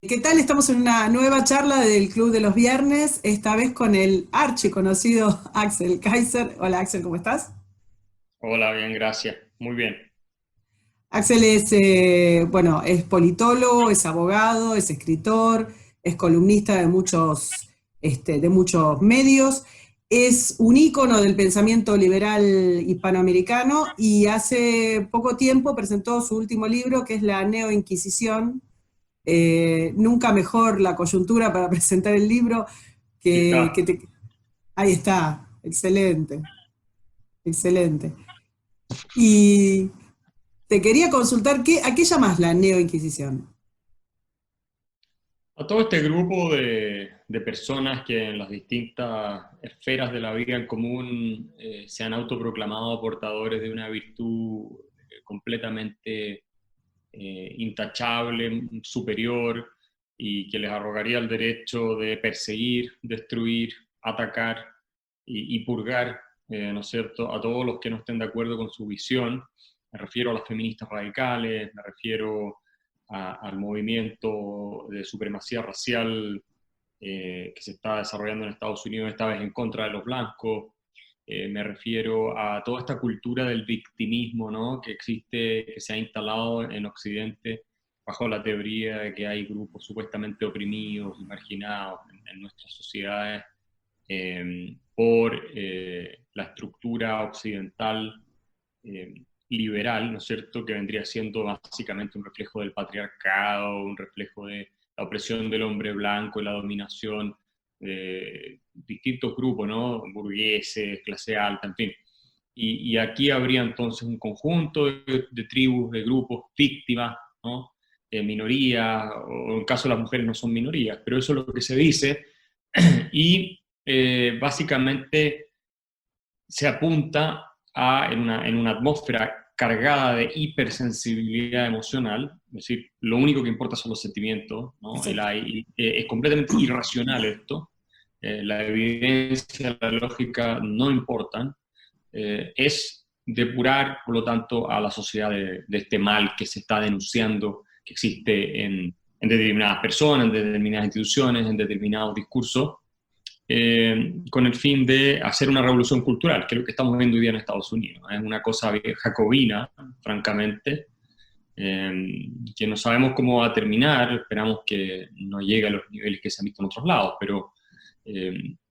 ¿Qué tal? Estamos en una nueva charla del Club de los Viernes, esta vez con el archiconocido Axel Kaiser. Hola Axel, ¿cómo estás? Hola, bien, gracias. Muy bien. Axel es, bueno, es politólogo, es abogado, es escritor, es columnista de muchos medios, es un ícono del pensamiento liberal hispanoamericano y hace poco tiempo presentó su último libro, que es La Neoinquisición. Nunca mejor la coyuntura para presentar el libro Aquí que, está. que te- ahí está, excelente, excelente. Y te quería consultar, ¿a qué llamas la neoinquisición? A todo este grupo de personas que en las distintas esferas de la vida en común se han autoproclamado portadores de una virtud completamente intachable, superior, y que les arrogaría el derecho de perseguir, destruir, atacar y purgar, ¿no es cierto?, a todos los que no estén de acuerdo con su visión. Me refiero a las feministas radicales, me refiero al movimiento de supremacía racial que se está desarrollando en Estados Unidos, esta vez en contra de los blancos. Me refiero a toda esta cultura del victimismo, ¿no?, que existe, que se ha instalado en Occidente bajo la teoría de que hay grupos supuestamente oprimidos y marginados en nuestras sociedades por la estructura occidental liberal, ¿no es cierto?, que vendría siendo básicamente un reflejo del patriarcado, un reflejo de la opresión del hombre blanco y la dominación de distintos grupos, ¿no?, burgueses, clase alta, en fin. Y aquí habría entonces un conjunto de tribus, de grupos, víctimas, ¿no?, minorías, o en el caso de las mujeres no son minorías, pero eso es lo que se dice, y básicamente se apunta en una atmósfera cargada de hipersensibilidad emocional, es decir, lo único que importa son los sentimientos, ¿no? Exacto. Es completamente irracional esto, la evidencia, la lógica no importan, es depurar, por lo tanto, a la sociedad de este mal que se está denunciando, que existe en determinadas personas, en determinadas instituciones, en determinados discursos, con el fin de hacer una revolución cultural, que es lo que estamos viendo hoy día en Estados Unidos. Es una cosa jacobina, francamente, que no sabemos cómo va a terminar, esperamos que no llegue a los niveles que se han visto en otros lados, pero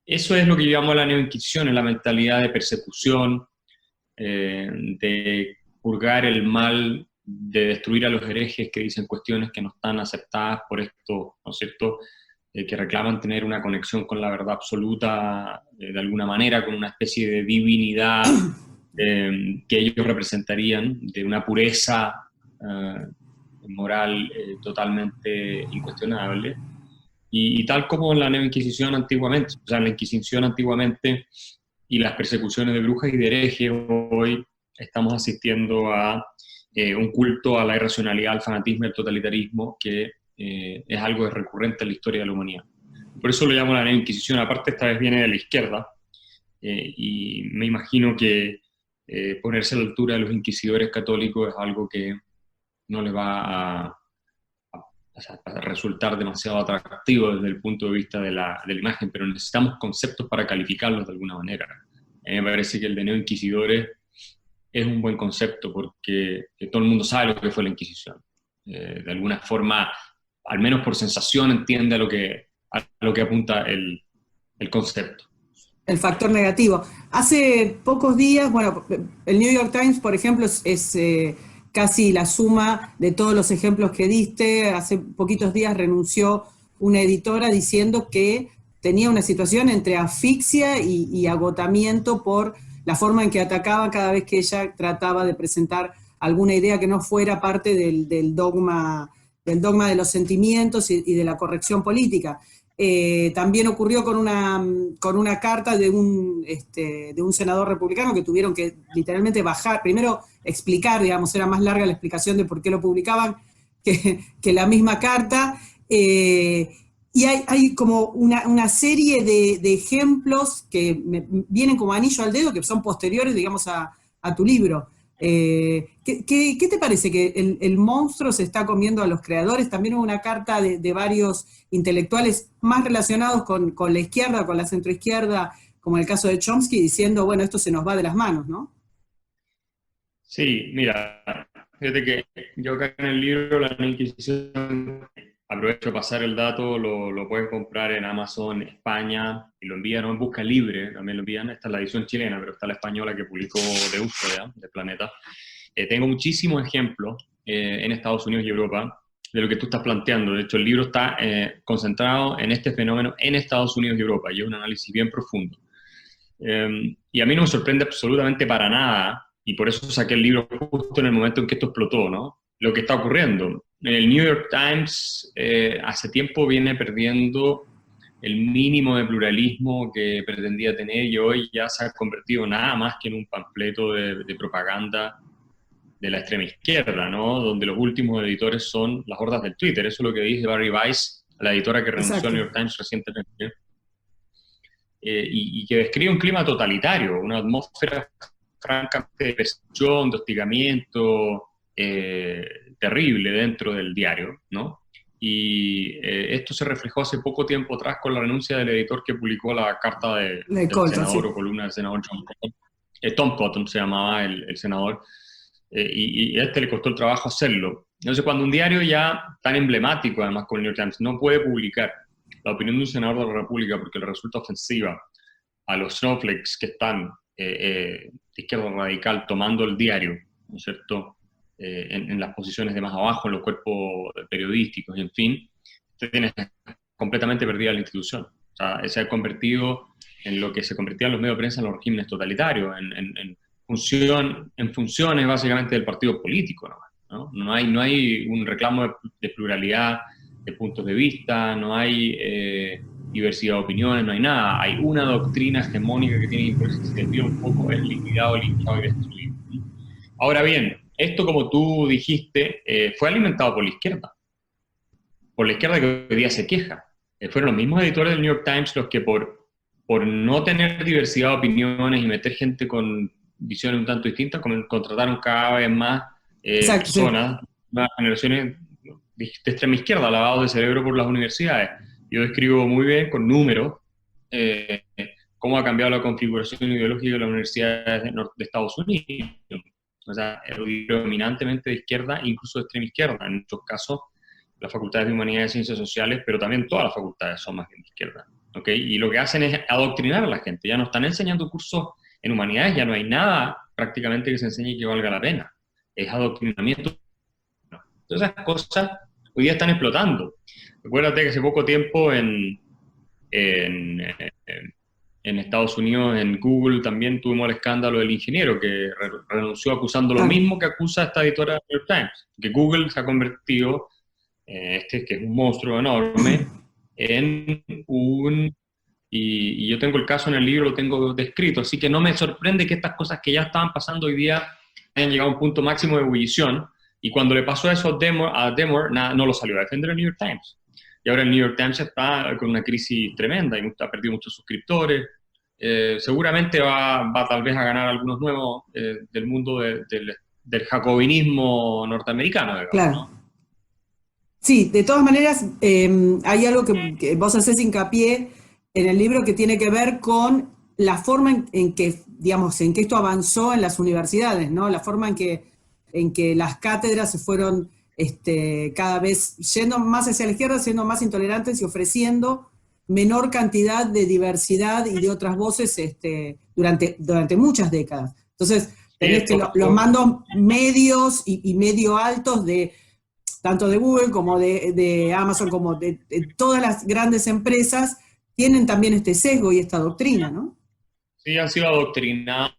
eso es lo que llamamos la neoinquisición, es la mentalidad de persecución, de purgar el mal, de destruir a los herejes que dicen cuestiones que no están aceptadas por esto, ¿no es cierto?, que reclaman tener una conexión con la verdad absoluta, de alguna manera, con una especie de divinidad que ellos representarían, de una pureza moral totalmente incuestionable. Y tal como en la Neoinquisición antiguamente, o sea, en la Inquisición antiguamente y las persecuciones de brujas y de herejes, hoy estamos asistiendo a un culto a la irracionalidad, al fanatismo y al totalitarismo que es algo recurrente en la historia de la humanidad. Por eso lo llamo la Neoinquisición. Aparte, esta vez viene de la izquierda, y me imagino que ponerse a la altura de los inquisidores católicos es algo que no les va a resultar demasiado atractivo desde el punto de vista de la imagen, pero necesitamos conceptos para calificarlos de alguna manera. Me parece que el de neoinquisidores es un buen concepto porque todo el mundo sabe lo que fue la Inquisición. De alguna forma, al menos por sensación, entiende a lo que apunta el concepto. El factor negativo. Hace pocos días, bueno, el New York Times, por ejemplo, es casi la suma de todos los ejemplos que diste. Hace poquitos días renunció una editora diciendo que tenía una situación entre asfixia y agotamiento por la forma en que atacaba cada vez que ella trataba de presentar alguna idea que no fuera parte del dogma de los sentimientos y de la corrección política. También ocurrió con una carta de un senador republicano que tuvieron que literalmente bajar, primero explicar, digamos, era más larga la explicación de por qué lo publicaban que la misma carta. Y hay como una serie de ejemplos que vienen como anillo al dedo, que son posteriores, digamos, a tu libro. ¿Qué te parece que el monstruo se está comiendo a los creadores? También hubo una carta de varios intelectuales más relacionados con la izquierda, con la centroizquierda, como el caso de Chomsky, diciendo, bueno, esto se nos va de las manos, ¿no? Sí, mira, fíjate que yo acá en el libro La Nueva Inquisición, aprovecho de pasar el dato, lo puedes comprar en Amazon España y lo envían en busca libre, también lo envían, esta es la edición chilena, pero está la española que publicó Deusto, ¿ya? De Planeta. Tengo muchísimos ejemplos en Estados Unidos y Europa de lo que tú estás planteando. De hecho, el libro está concentrado en este fenómeno en Estados Unidos y Europa, y es un análisis bien profundo. Y a mí no me sorprende absolutamente para nada, y por eso saqué el libro justo en el momento en que esto explotó, ¿no? Lo que está ocurriendo. El New York Times hace tiempo viene perdiendo el mínimo de pluralismo que pretendía tener y hoy ya se ha convertido nada más que en un panfleto de propaganda de la extrema izquierda, ¿no? Donde los últimos editores son las hordas del Twitter. Eso es lo que dice Barry Weiss, la editora que renunció al Exacto. New York Times recientemente, y que describe un clima totalitario, una atmósfera francamente de persecución, de hostigamiento terrible dentro del diario, ¿no? Y esto se reflejó hace poco tiempo atrás con la renuncia del editor que publicó la carta De del Colton, senador sí. o columna del senador John Cotton. Tom Cotton se llamaba el senador, y a este le costó el trabajo hacerlo. Entonces, cuando un diario ya tan emblemático, además con el New York Times, no puede publicar la opinión de un senador de la República porque le resulta ofensiva a los snowflakes que están de izquierda radical tomando el diario, ¿no es cierto?, en las posiciones de más abajo, en los cuerpos periodísticos, y en fin, usted tiene completamente perdida la institución. O sea, se ha convertido en lo que se convertían los medios de prensa en los regímenes totalitarios, en funciones básicamente del partido político, ¿no? No hay un reclamo de pluralidad de puntos de vista, no hay diversidad de opiniones, no hay nada. Hay una doctrina hegemónica que tiene que imponerse, si te desvía un poco, es liquidado, linchado y destruido. Ahora bien, esto, como tú dijiste, fue alimentado por la izquierda que hoy día se queja. Fueron los mismos editores del New York Times los que por no tener diversidad de opiniones y meter gente con visiones un tanto distintas, contrataron cada vez más Exacto, sí. personas, más generaciones de extrema izquierda, lavados de cerebro por las universidades. Yo describo muy bien con números eh, cómo ha cambiado la configuración ideológica de las universidades de Estados Unidos. O sea, dominantemente de izquierda, incluso de extrema izquierda, en muchos casos las facultades de Humanidades y Ciencias Sociales, pero también todas las facultades son más bien de izquierda. ¿Okay? Y lo que hacen es adoctrinar a la gente. Ya no están enseñando cursos en Humanidades, ya no hay nada prácticamente que se enseñe que valga la pena. Es adoctrinamiento. Entonces esas cosas hoy día están explotando. Recuérdate que hace poco tiempo en, en Estados Unidos, en Google, también tuvimos el escándalo del ingeniero que renunció acusando lo Claro. mismo que acusa esta editora del New York Times, que Google se ha convertido, que es un monstruo enorme, en un... Y yo tengo el caso en el libro, lo tengo descrito, así que no me sorprende que estas cosas que ya estaban pasando hoy día hayan llegado a un punto máximo de ebullición, y cuando le pasó eso a Demore no lo salió a defender el New York Times. Y ahora el New York Times está con una crisis tremenda y ha perdido muchos suscriptores. Seguramente va tal vez a ganar algunos nuevos del mundo del jacobinismo norteamericano, digamos, Claro. ¿no? Sí, de todas maneras, hay algo que vos haces hincapié en el libro que tiene que ver con la forma en que, digamos, en que esto avanzó en las universidades, ¿no? La forma en que las cátedras se fueron cada vez yendo más hacia la izquierda, siendo más intolerantes y ofreciendo menor cantidad de diversidad y de otras voces durante muchas décadas. Entonces, Sí, tenés que los mandos medios y medio altos de tanto de Google como de Amazon, como de todas las grandes empresas, tienen también este sesgo y esta doctrina, ¿no? sí, han sido adoctrinados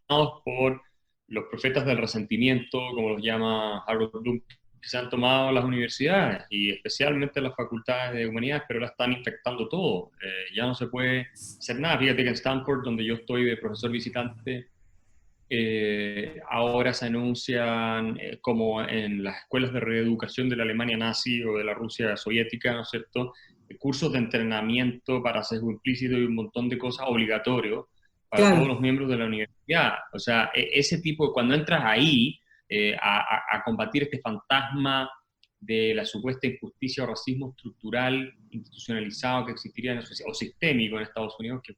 por los profetas del resentimiento, como los llama Harold Bloom, que se han tomado las universidades y especialmente las facultades de humanidades, pero las están infectando todo. Ya no se puede hacer nada. Fíjate que en Stanford, donde yo estoy de profesor visitante, ahora se anuncian, como en las escuelas de reeducación de la Alemania nazi o de la Rusia soviética, ¿no es cierto?, cursos de entrenamiento para sesgo implícito y un montón de cosas obligatorios para todos Claro, los miembros de la universidad. O sea, ese tipo, cuando entras ahí, a combatir este fantasma de la supuesta injusticia o racismo estructural, institucionalizado que existiría en la sociedad, o sistémico en Estados Unidos, que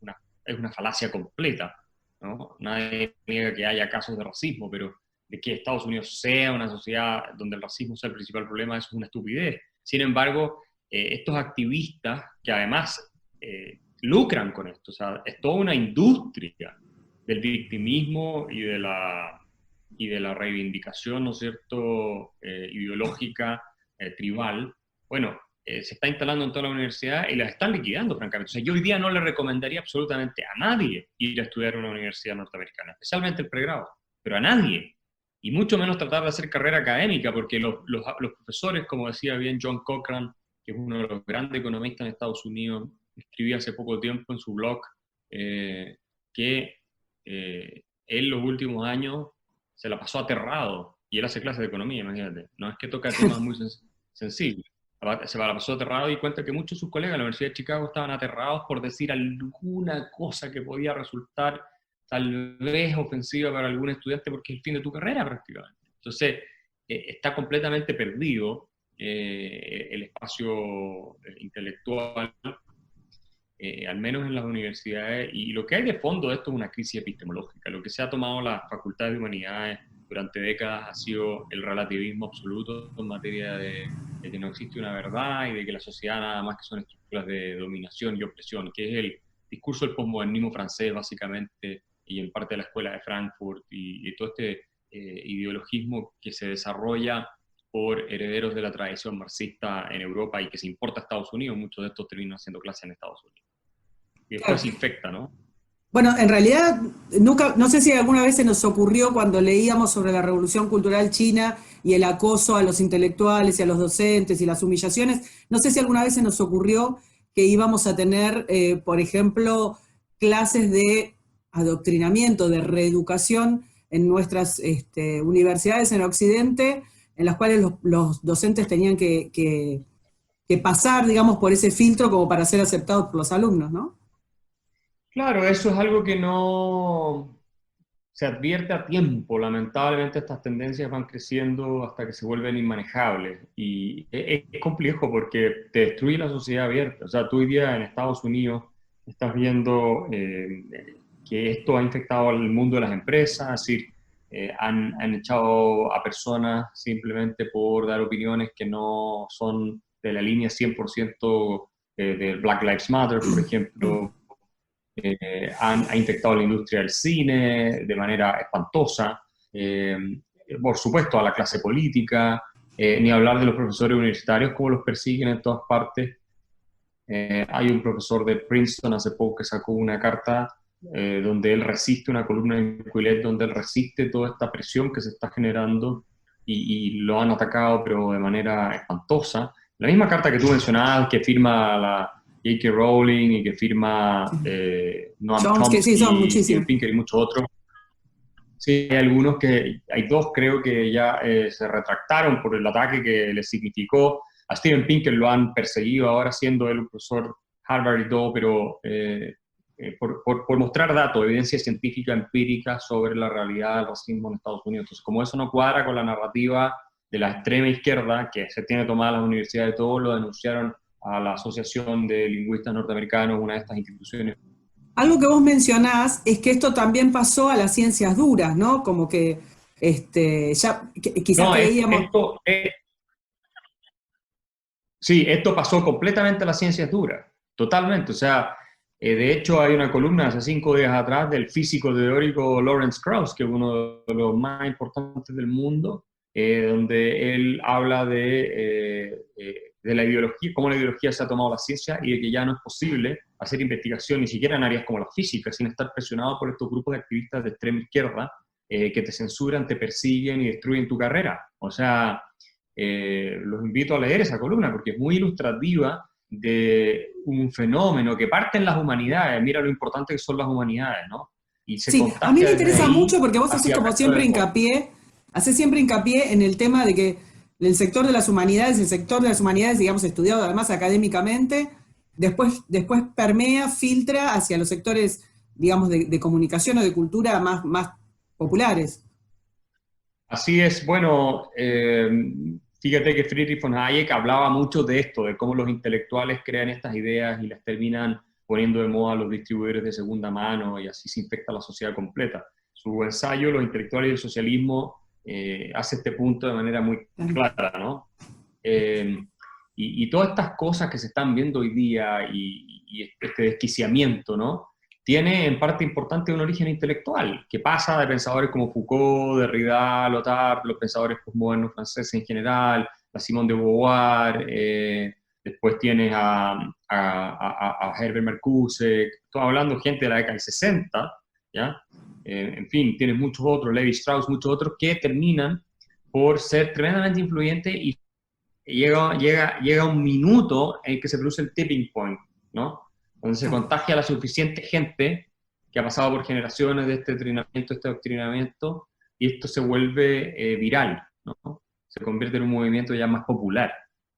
es una falacia completa, ¿no? Nadie niega que haya casos de racismo, pero de que Estados Unidos sea una sociedad donde el racismo sea el principal problema, eso es una estupidez. Sin embargo, estos activistas, que además lucran con esto, o sea, es toda una industria del victimismo y de la reivindicación, ¿no es cierto?, ideológica, tribal, bueno, se está instalando en toda la universidad y las están liquidando, francamente. O sea, yo hoy día no le recomendaría absolutamente a nadie ir a estudiar en una universidad norteamericana, especialmente el pregrado, pero a nadie. Y mucho menos tratar de hacer carrera académica, porque los profesores, como decía bien John Cochrane, que es uno de los grandes economistas en Estados Unidos, escribía hace poco tiempo en su blog que él los últimos años se la pasó aterrado, y él hace clases de economía, imagínate, no es que toca temas muy sensibles, se la pasó aterrado y cuenta que muchos de sus colegas de la Universidad de Chicago estaban aterrados por decir alguna cosa que podía resultar tal vez ofensiva para algún estudiante porque es el fin de tu carrera prácticamente. Entonces, está completamente perdido el espacio intelectual, al menos en las universidades, y lo que hay de fondo de esto es una crisis epistemológica. Lo que se ha tomado las facultades de humanidades durante décadas ha sido el relativismo absoluto en materia de que no existe una verdad y de que la sociedad nada más que son estructuras de dominación y opresión, que es el discurso del posmodernismo francés básicamente, y en parte de la escuela de Frankfurt, y todo este ideologismo que se desarrolla por herederos de la tradición marxista en Europa y que se importa a Estados Unidos. Muchos de estos terminan haciendo clase en Estados Unidos. Y después se infecta, ¿no? Bueno, en realidad, nunca, no sé si alguna vez se nos ocurrió cuando leíamos sobre la Revolución Cultural China y el acoso a los intelectuales y a los docentes y las humillaciones, no sé si alguna vez se nos ocurrió que íbamos a tener, por ejemplo, clases de adoctrinamiento, de reeducación en nuestras universidades en Occidente, en las cuales los docentes tenían que pasar, digamos, por ese filtro como para ser aceptados por los alumnos, ¿no? Claro, eso es algo que no se advierte a tiempo. Lamentablemente estas tendencias van creciendo hasta que se vuelven inmanejables. Y es complejo porque te destruye la sociedad abierta. O sea, tú hoy día en Estados Unidos estás viendo que esto ha infectado al mundo de las empresas, es decir, han echado a personas simplemente por dar opiniones que no son de la línea 100% de Black Lives Matter, por ejemplo. Ha infectado la industria del cine de manera espantosa, por supuesto a la clase política, ni hablar de los profesores universitarios, como los persiguen en todas partes. Hay un profesor de Princeton hace poco que sacó una carta donde él resiste, una columna en Quillette, donde él resiste toda esta presión que se está generando y lo han atacado, pero de manera espantosa. La misma carta que tú mencionabas, que firma la J.K. Rowling y que firma Noam Chomsky, sí, son muchísimos. Pinker y muchos otros. Sí, hay algunos hay dos creo que ya se retractaron por el ataque que les significó. A Steven Pinker lo han perseguido ahora siendo él un profesor Harvard y todo, pero por mostrar datos, evidencia científica empírica sobre la realidad del racismo en Estados Unidos. Entonces, como eso no cuadra con la narrativa de la extrema izquierda que se tiene tomada en las universidades, todos lo denunciaron a la Asociación de Lingüistas Norteamericanos, una de estas instituciones. Algo que vos mencionás es que esto también pasó a las ciencias duras, ¿no? Como que ya quizás creíamos... Sí, esto pasó completamente a las ciencias duras, totalmente. O sea, de hecho hay una columna hace 5 días atrás del físico teórico Lawrence Krauss, que es uno de los más importantes del mundo, donde él habla de la ideología, cómo la ideología se ha tomado la ciencia y de que ya no es posible hacer investigación ni siquiera en áreas como la física sin estar presionado por estos grupos de activistas de extrema izquierda que te censuran, te persiguen y destruyen tu carrera. O sea, los invito a leer esa columna porque es muy ilustrativa de un fenómeno que parte en las humanidades. Mira lo importante que son las humanidades, ¿no? Y se sí, a mí me interesa mucho porque vos haces como siempre hincapié, en el tema de que el sector de las humanidades, digamos, estudiado además académicamente, después permea, filtra hacia los sectores, digamos, de comunicación o de cultura más populares. así es. Bueno, fíjate que Friedrich von Hayek hablaba mucho de esto, de cómo los intelectuales crean estas ideas y las terminan poniendo de moda a los distribuidores de segunda mano, y así se infecta la sociedad completa. Su ensayo, Los intelectuales y el socialismo, hace este punto de manera muy clara, ¿no? Y todas estas cosas que se están viendo hoy día y este desquiciamiento, ¿no? Tiene en parte importante un origen intelectual, que pasa de pensadores como Foucault, Derrida, Lyotard, los pensadores postmodernos franceses en general, a Simone de Beauvoir, después tienes a Herbert Marcuse, estoy hablando de gente de la década del 60, ¿ya? En fin, tienes muchos otros, Levi Strauss, muchos otros, que terminan por ser tremendamente influyentes, y llega un minuto en que se produce el tipping point, ¿no? Donde se contagia a la suficiente gente que ha pasado por generaciones de este adoctrinamiento, y esto se vuelve viral, ¿no? Se convierte en un movimiento ya más popular,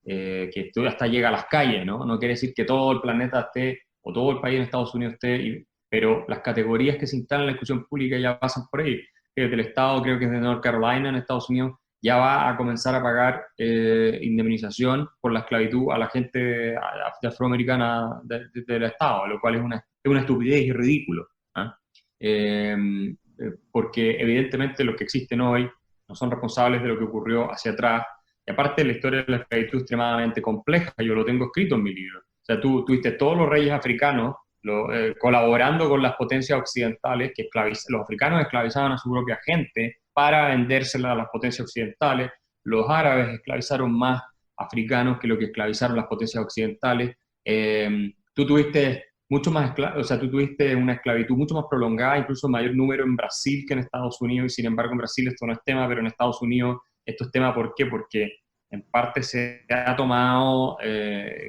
que esto hasta llega a las calles, ¿no? No quiere decir que todo el planeta esté, o todo el país en Estados Unidos esté, pero las categorías que se instalan en la discusión pública ya pasan por ahí. Desde el Estado, creo que es de North Carolina, en Estados Unidos, ya va a comenzar a pagar indemnización por la esclavitud a la gente afroamericana del Estado, lo cual es una estupidez y ridículo, ¿eh? Porque evidentemente los que existen hoy no son responsables de lo que ocurrió hacia atrás, y aparte la historia de la esclavitud es extremadamente compleja, yo lo tengo escrito en mi libro. O sea, tú tuviste todos los reyes africanos colaborando con las potencias occidentales, que los africanos esclavizaban a su propia gente para vendérsela a las potencias occidentales. Los árabes esclavizaron más africanos que lo que esclavizaron las potencias occidentales. Tú tuviste tú tuviste una esclavitud mucho más prolongada, incluso mayor número en Brasil que en Estados Unidos, y sin embargo en Brasil esto no es tema, pero en Estados Unidos esto es tema. ¿Por qué? Porque en parte se ha tomado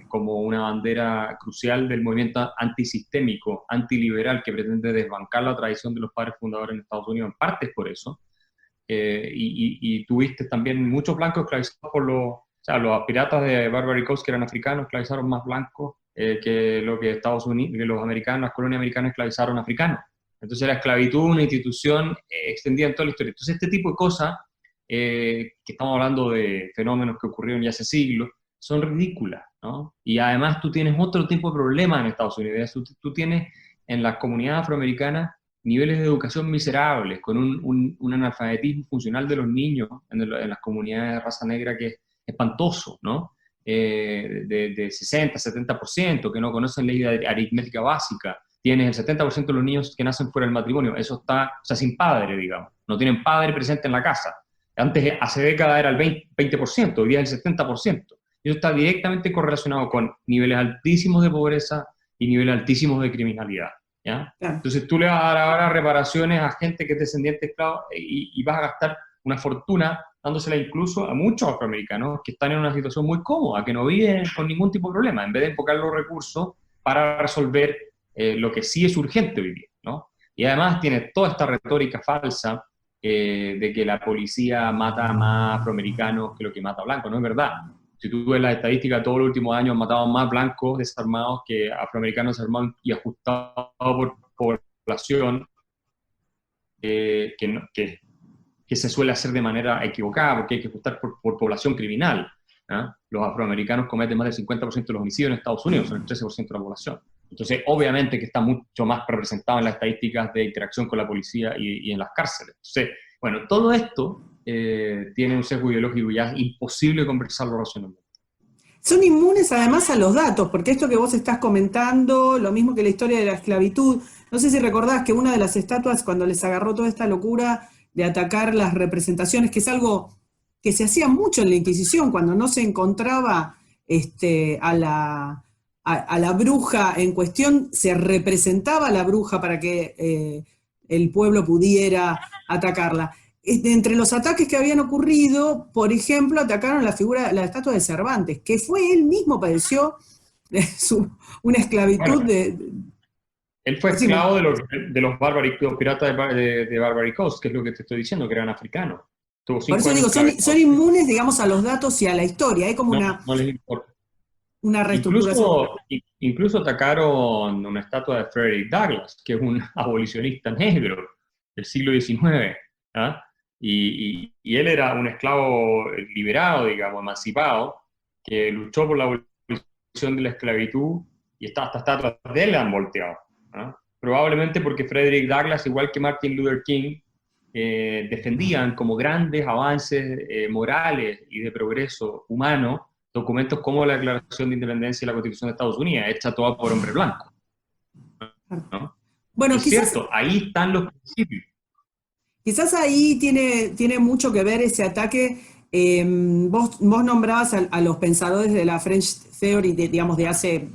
como una bandera crucial del movimiento antisistémico, antiliberal, que pretende desbancar la tradición de los padres fundadores en Estados Unidos. En parte es por eso. Y tuviste también muchos blancos esclavizados por los piratas de Barbary Coast, que eran africanos, esclavizaron más blancos que lo que Estados Unidos, que los americanos, las colonias americanas esclavizaron africanos. Entonces la esclavitud, una institución extendida en toda la historia. Entonces este tipo de cosas, que estamos hablando de fenómenos que ocurrieron ya hace siglos, son ridículas, ¿no? Y además tú tienes otro tipo de problemas en Estados Unidos. Tú tienes en las comunidades afroamericanas niveles de educación miserables, con un analfabetismo funcional de los niños en las comunidades de raza negra que es espantoso, ¿no? De 60, 70%, que no conocen ley de aritmética básica. Tienes el 70% de los niños que nacen fuera del matrimonio. Eso está, o sea, sin padre, digamos. No tienen padre presente en la casa. Antes, hace décadas, era el 20%, hoy día es el 70%. Y eso está directamente correlacionado con niveles altísimos de pobreza y niveles altísimos de criminalidad, ¿ya? Claro. Entonces tú le vas a dar ahora reparaciones a gente que es descendiente de esclavos, y vas a gastar una fortuna dándosela incluso a muchos afroamericanos que están en una situación muy cómoda, que no viven con ningún tipo de problema, en vez de enfocar los recursos para resolver lo que sí es urgente hoy día, ¿no? Y además tiene toda esta retórica falsa de que la policía mata más afroamericanos que lo que mata blancos. No es verdad. Si tú ves las estadísticas, todos los últimos años han matado más blancos desarmados que afroamericanos desarmados y ajustados por población, que se suele hacer de manera equivocada, porque hay que ajustar por población criminal, ¿eh? Los afroamericanos cometen más del 50% de los homicidios en Estados Unidos, son el 13% de la población. Entonces, obviamente que está mucho más representado en las estadísticas de interacción con la policía y en las cárceles. Entonces, bueno, todo esto tiene un sesgo ideológico, ya es imposible conversarlo racionalmente. Son inmunes además a los datos, porque esto que vos estás comentando, lo mismo que la historia de la esclavitud, no sé si recordás que una de las estatuas, cuando les agarró toda esta locura de atacar las representaciones, que es algo que se hacía mucho en la Inquisición, cuando no se encontraba a la bruja en cuestión, se representaba a la bruja para que el pueblo pudiera atacarla. Entre los ataques que habían ocurrido, por ejemplo, atacaron la estatua de Cervantes, que fue él mismo, padeció una esclavitud. Bueno, él fue esclavo de los piratas de Barbary Coast, que es lo que te estoy diciendo, que eran africanos. Por eso digo, son inmunes, digamos, a los datos y a la historia. Hay como no les importa. Una reestructuración. Incluso atacaron una estatua de Frederick Douglass, que es un abolicionista negro del siglo XIX, ¿ah? y él era un esclavo liberado, digamos, emancipado, que luchó por la abolición de la esclavitud, y hasta estatuas de él la han volteado, ¿no? Probablemente porque Frederick Douglass, igual que Martin Luther King, defendían como grandes avances morales y de progreso humano documentos como la Declaración de Independencia y la Constitución de Estados Unidos, hecha toda por hombre blanco, ¿no? Bueno, Y es cierto, ahí están los principios. quizás ahí tiene mucho que ver ese ataque. Vos nombrabas a los pensadores de la French Theory, digamos, de hace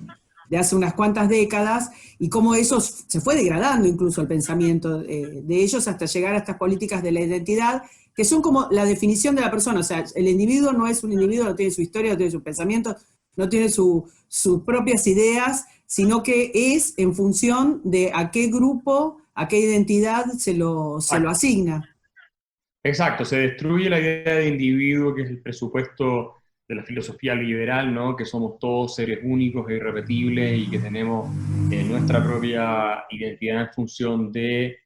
unas cuantas décadas, y cómo eso se fue degradando incluso el pensamiento de ellos hasta llegar a estas políticas de la identidad, que son como la definición de la persona. O sea, el individuo no es un individuo, no tiene su historia, no tiene sus pensamientos, no tiene sus propias ideas, sino que es en función de a qué grupo, a qué identidad se lo asigna. Exacto, se destruye la idea de individuo, que es el presupuesto de la filosofía liberal, ¿no? Que somos todos seres únicos e irrepetibles y que tenemos nuestra propia identidad en función de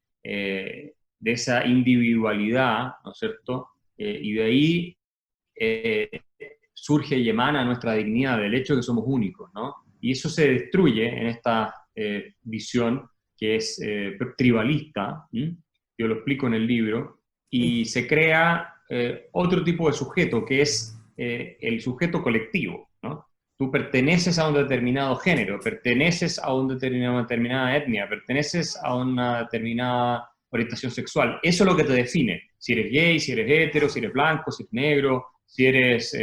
esa individualidad, ¿no es cierto? Y de ahí surge y emana nuestra dignidad, del hecho de que somos únicos, ¿no? Y eso se destruye en esta visión que es tribalista, ¿sí? Yo lo explico en el libro, y se crea otro tipo de sujeto, que es el sujeto colectivo, ¿no? Tú perteneces a un determinado género, perteneces a una determinada etnia, perteneces a una determinada orientación sexual. Eso es lo que te define. Si eres gay, si eres hetero, si eres blanco, si eres negro, si eres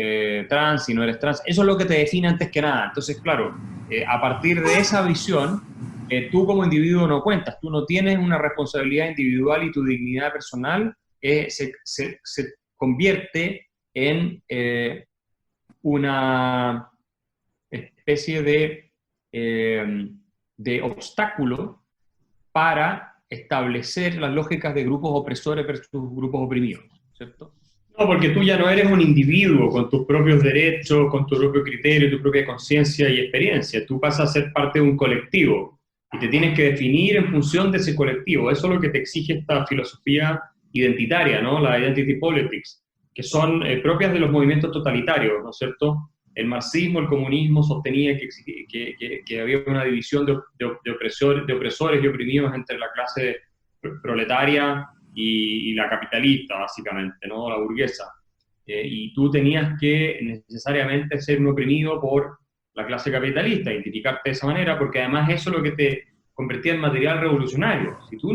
trans, si no eres trans. Eso es lo que te define antes que nada. Entonces, claro, a partir de esa visión, tú como individuo no cuentas, tú no tienes una responsabilidad individual y tu dignidad personal se convierte en una especie de obstáculo para establecer las lógicas de grupos opresores versus grupos oprimidos, ¿cierto? No, porque tú ya no eres un individuo con tus propios derechos, con tu propio criterio, tu propia conciencia y experiencia. Tú pasas a ser parte de un colectivo y te tienes que definir en función de ese colectivo. Eso es lo que te exige esta filosofía identitaria, ¿no? La identity politics, que son propias de los movimientos totalitarios, ¿no es cierto? El marxismo, el comunismo sostenía que había una división de opresores y oprimidos entre la clase proletaria y la capitalista, básicamente, ¿no? La burguesa. Y tú tenías que necesariamente ser un oprimido por la clase capitalista, identificarte de esa manera, porque además eso es lo que te convertía en material revolucionario. Si tú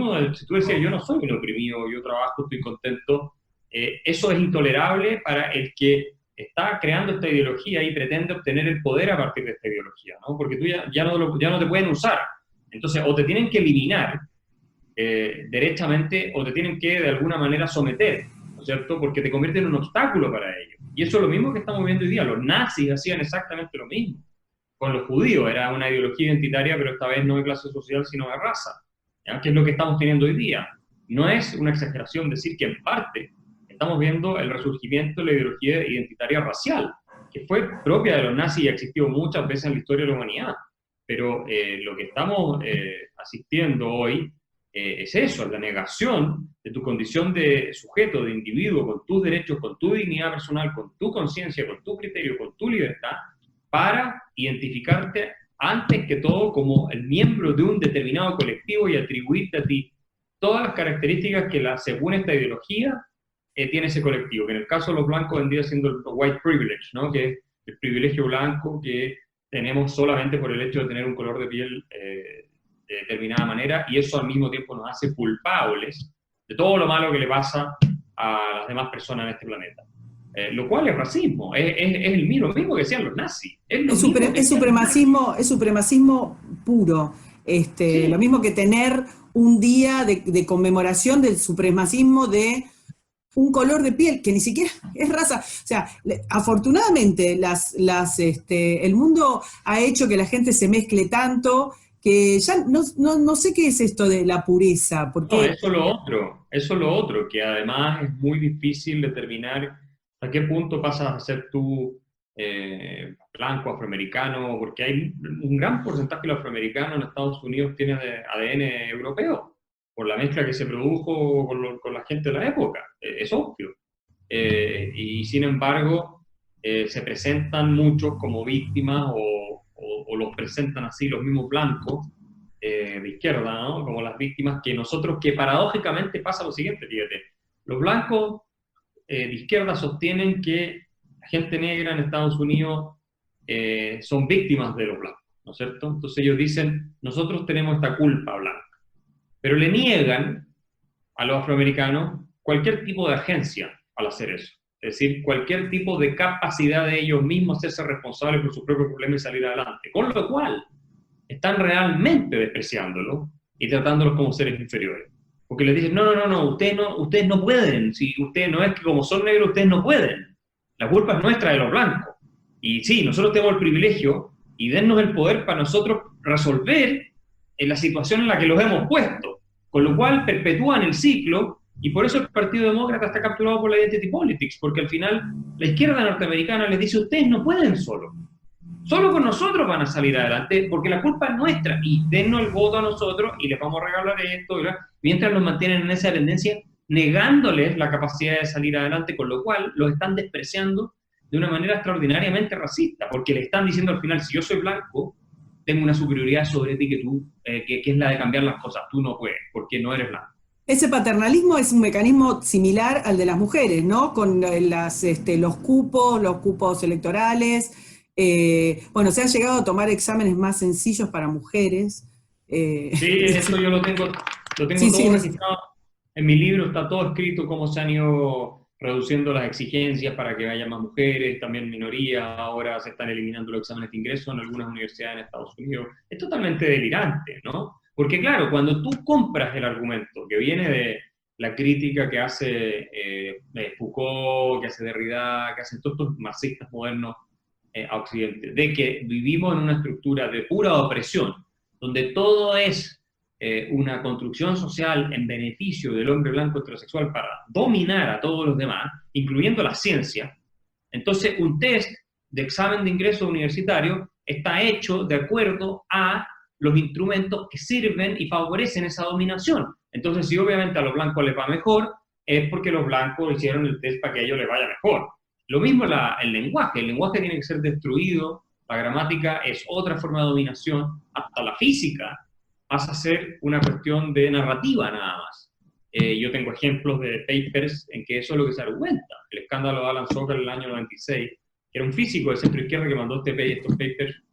decías, yo no soy un oprimido, yo trabajo, estoy contento, eso es intolerable para el que está creando esta ideología y pretende obtener el poder a partir de esta ideología, ¿no? Porque tú ya no te pueden usar. Entonces, o te tienen que eliminar derechamente, o te tienen que de alguna manera someter, ¿no es cierto? Porque te convierten en un obstáculo para ellos. Y eso es lo mismo que estamos viendo hoy día. Los nazis hacían exactamente lo mismo con los judíos. Era una ideología identitaria, pero esta vez no de clase social, sino de raza, ¿ya? Que es lo que estamos teniendo hoy día. No es una exageración decir que en parte estamos viendo el resurgimiento de la ideología identitaria racial, que fue propia de los nazis y ha existido muchas veces en la historia de la humanidad. Pero lo que estamos asistiendo hoy es eso, la negación de tu condición de sujeto, de individuo, con tus derechos, con tu dignidad personal, con tu conciencia, con tu criterio, con tu libertad, para identificarte antes que todo como el miembro de un determinado colectivo y atribuirte a ti todas las características que según esta ideología tiene ese colectivo, que en el caso de los blancos vendría siendo el white privilege, ¿no? Que es el privilegio blanco que tenemos solamente por el hecho de tener un color de piel de determinada manera, y eso al mismo tiempo nos hace culpables de todo lo malo que le pasa a las demás personas en este planeta. Lo cual es racismo, es lo mismo que decían los nazis. Es supremacismo puro. Sí. Lo mismo que tener un día de conmemoración del supremacismo de un color de piel, que ni siquiera es raza. O sea, afortunadamente el mundo ha hecho que la gente se mezcle tanto que ya no sé qué es esto de la pureza. Porque... No, eso es lo otro, que además es muy difícil determinar a qué punto pasas a ser tú blanco, afroamericano, porque hay un gran porcentaje de los afroamericanos en Estados Unidos tiene ADN europeo, por la mezcla que se produjo con la gente de la época, es obvio. Y sin embargo, se presentan muchos como víctimas o los presentan así los mismos blancos de izquierda, ¿no? Como las víctimas que paradójicamente pasa lo siguiente, fíjate, los blancos de izquierda sostienen que la gente negra en Estados Unidos son víctimas de los blancos, ¿no es cierto? Entonces ellos dicen, nosotros tenemos esta culpa blanca, pero le niegan a los afroamericanos cualquier tipo de agencia al hacer eso. Es decir, cualquier tipo de capacidad de ellos mismos hacerse responsables por sus propios problemas y salir adelante. Con lo cual, están realmente despreciándolos y tratándolos como seres inferiores. Porque les dicen, no, ustedes no pueden. Si ustedes no es que como son negros, ustedes no pueden. La culpa es nuestra de los blancos. Y sí, nosotros tenemos el privilegio y dennos el poder para nosotros resolver en la situación en la que los hemos puesto. Con lo cual perpetúan el ciclo y por eso el Partido Demócrata está capturado por la identity politics, porque al final la izquierda norteamericana les dice, ustedes no pueden solo. Solo con nosotros van a salir adelante, porque la culpa es nuestra, y dennos el voto a nosotros y les vamos a regalar esto, ¿verdad? Mientras los mantienen en esa tendencia, negándoles la capacidad de salir adelante, con lo cual los están despreciando de una manera extraordinariamente racista, porque le están diciendo al final, si yo soy blanco, tengo una superioridad sobre ti que tú, que es la de cambiar las cosas, tú no puedes, porque no eres blanco. Ese paternalismo es un mecanismo similar al de las mujeres, ¿no? Con los cupos electorales. Bueno, se han llegado a tomar exámenes más sencillos para mujeres. Sí, eso yo lo tengo todo registrado. En mi libro está todo escrito, cómo se han ido reduciendo las exigencias para que haya más mujeres, también minorías. Ahora se están eliminando los exámenes de ingreso en algunas universidades en Estados Unidos. Es totalmente delirante, ¿no? Porque claro, cuando tú compras el argumento que viene de la crítica que hace Foucault, que hace Derrida, que hacen todos estos marxistas modernos a Occidente, de que vivimos en una estructura de pura opresión, donde todo es una construcción social en beneficio del hombre blanco heterosexual para dominar a todos los demás, incluyendo la ciencia, entonces un test de examen de ingreso universitario está hecho de acuerdo a los instrumentos que sirven y favorecen esa dominación. Entonces, si obviamente a los blancos les va mejor, es porque los blancos hicieron el test para que a ellos les vaya mejor. Lo mismo el lenguaje tiene que ser destruido, la gramática es otra forma de dominación, hasta la física pasa a ser una cuestión de narrativa nada más. Yo tengo ejemplos de papers en que eso es lo que se argumenta. El escándalo de Alan Sokal en el año 96, que era un físico de centro izquierda que mandó estos papers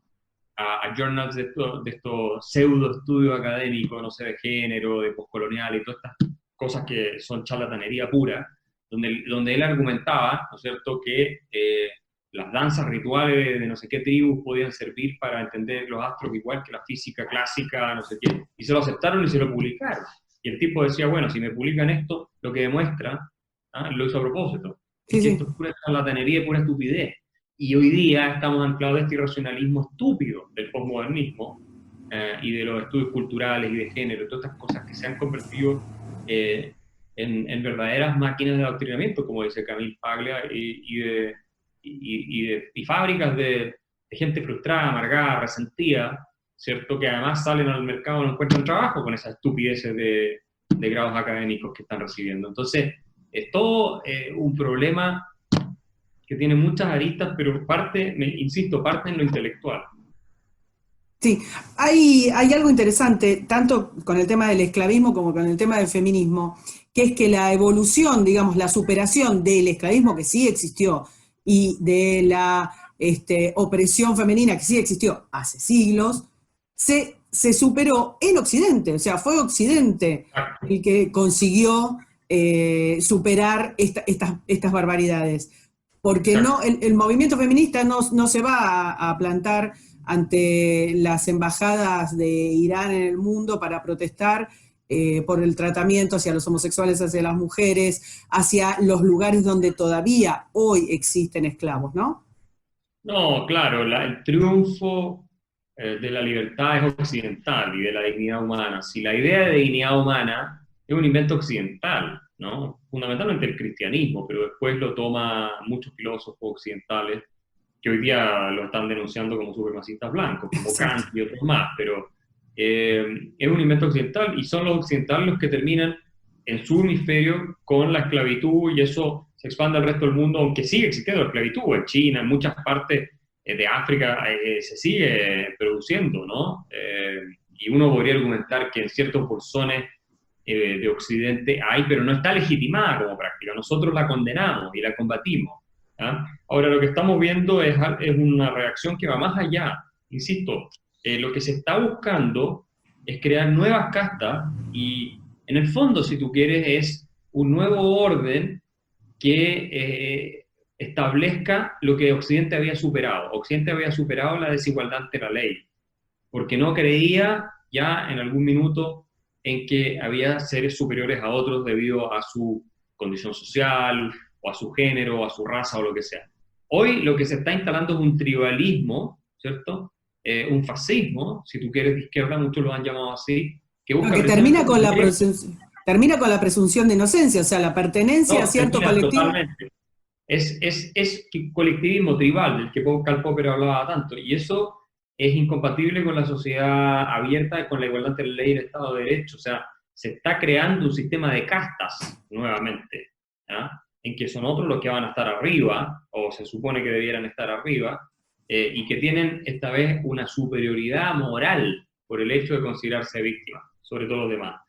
a journals de estos pseudo estudios académicos, no sé, de género, de postcolonial y todas estas cosas que son charlatanería pura, donde él argumentaba, ¿no es cierto?, que las danzas rituales de no sé qué tribus podían servir para entender los astros igual que la física clásica, no sé qué, y se lo aceptaron y se lo publicaron. Y el tipo decía, bueno, si me publican esto, lo que demuestra, lo hizo a propósito, es que esto es pura charlatanería y pura estupidez. Y hoy día estamos anclados a este irracionalismo estúpido del postmodernismo y de los estudios culturales y de género, todas estas cosas que se han convertido en verdaderas máquinas de adoctrinamiento, como dice Camille Paglia, y fábricas de gente frustrada, amargada, resentida, ¿cierto? Que además salen al mercado y no encuentran trabajo con esas estupideces de grados académicos que están recibiendo. Entonces, es todo un problema que tiene muchas aristas, pero parte en lo intelectual. Sí, hay algo interesante, tanto con el tema del esclavismo como con el tema del feminismo, que es que la evolución, digamos, la superación del esclavismo que sí existió y de la opresión femenina que sí existió hace siglos, se superó en Occidente, o sea, fue Occidente el que consiguió superar estas barbaridades. Porque no, el movimiento feminista no se va a plantar ante las embajadas de Irán en el mundo para protestar por el tratamiento hacia los homosexuales, hacia las mujeres, hacia los lugares donde todavía hoy existen esclavos, ¿no? No, claro, el triunfo de la libertad es occidental y de la dignidad humana. Si la idea de dignidad humana es un invento occidental, ¿no? Fundamentalmente el cristianismo, pero después lo toma muchos filósofos occidentales que hoy día lo están denunciando como supremacistas blancos, como Kant y otros más, pero es un invento occidental, y son los occidentales los que terminan en su hemisferio con la esclavitud, y eso se expande al resto del mundo, aunque sigue existiendo la esclavitud en China, en muchas partes de África se sigue produciendo, ¿no? Y uno podría argumentar que en ciertos bolsones de Occidente hay, pero no está legitimada como práctica. Nosotros la condenamos y la combatimos. ¿Ah? Ahora, lo que estamos viendo es una reacción que va más allá. Insisto, lo que se está buscando es crear nuevas castas y, en el fondo, si tú quieres, es un nuevo orden que establezca lo que Occidente había superado. Occidente había superado la desigualdad ante la ley, porque no creía ya en algún minuto en que había seres superiores a otros debido a su condición social, o a su género, o a su raza, o lo que sea. Hoy lo que se está instalando es un tribalismo, ¿cierto? Un fascismo, si tú quieres, de izquierda, muchos lo han llamado así, que busca... Que termina con la presunción de inocencia, o sea, la pertenencia a cierto colectivo. Totalmente. Es colectivismo tribal, del que Karl Popper hablaba tanto, y eso es incompatible con la sociedad abierta y con la igualdad entre la ley y el Estado de Derecho. O sea, se está creando un sistema de castas nuevamente, ¿ya? En que son otros los que van a estar arriba, o se supone que debieran estar arriba, y que tienen esta vez una superioridad moral por el hecho de considerarse víctima, sobre todo los demás.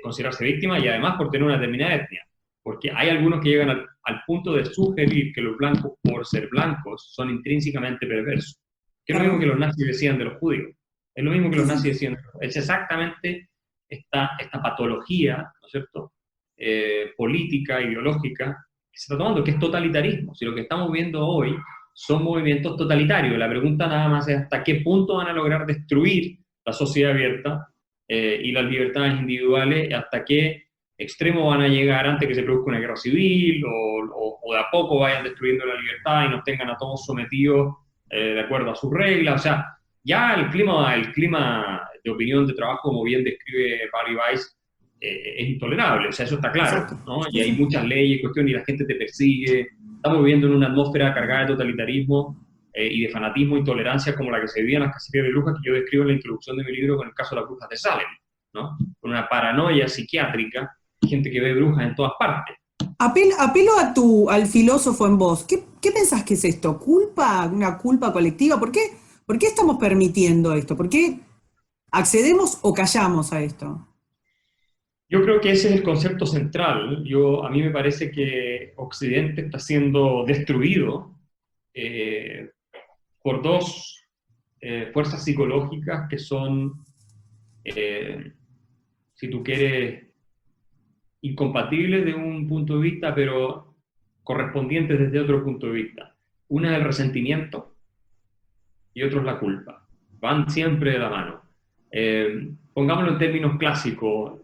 Considerarse víctima y además por tener una determinada etnia. Porque hay algunos que llegan al punto de sugerir que los blancos, por ser blancos, son intrínsecamente perversos. Que es lo mismo que los nazis decían de los judíos. Es lo mismo que los nazis decían. Es exactamente esta patología, ¿no es cierto?, política, ideológica, que se está tomando, que es totalitarismo. Si lo que estamos viendo hoy son movimientos totalitarios, la pregunta nada más es hasta qué punto van a lograr destruir la sociedad abierta y las libertades individuales, hasta qué extremo van a llegar antes que se produzca una guerra civil, o de a poco vayan destruyendo la libertad y nos tengan a todos sometidos de acuerdo a sus reglas. O sea, ya el clima de opinión de trabajo, como bien describe Barry Weiss, es intolerable. O sea, eso está claro, ¿no? Y hay muchas leyes, cuestiones, y la gente te persigue. Estamos viviendo en una atmósfera cargada de totalitarismo y de fanatismo e intolerancia como la que se vivía en las cacerías de brujas, que yo describo en la introducción de mi libro con el caso de las brujas de Salem, ¿no? Con una paranoia psiquiátrica, gente que ve brujas en todas partes. Apelo al filósofo en vos. ¿Qué pensás que es esto? ¿Culpa? ¿Una culpa colectiva? ¿Por qué estamos permitiendo esto? ¿Por qué accedemos o callamos a esto? Yo creo que ese es el concepto central. A mí me parece que Occidente está siendo destruido por dos fuerzas psicológicas que son, si tú quieres, incompatibles de un punto de vista, pero correspondientes desde otro punto de vista. Una es el resentimiento y otro es la culpa. Van siempre de la mano. Pongámoslo en términos clásicos.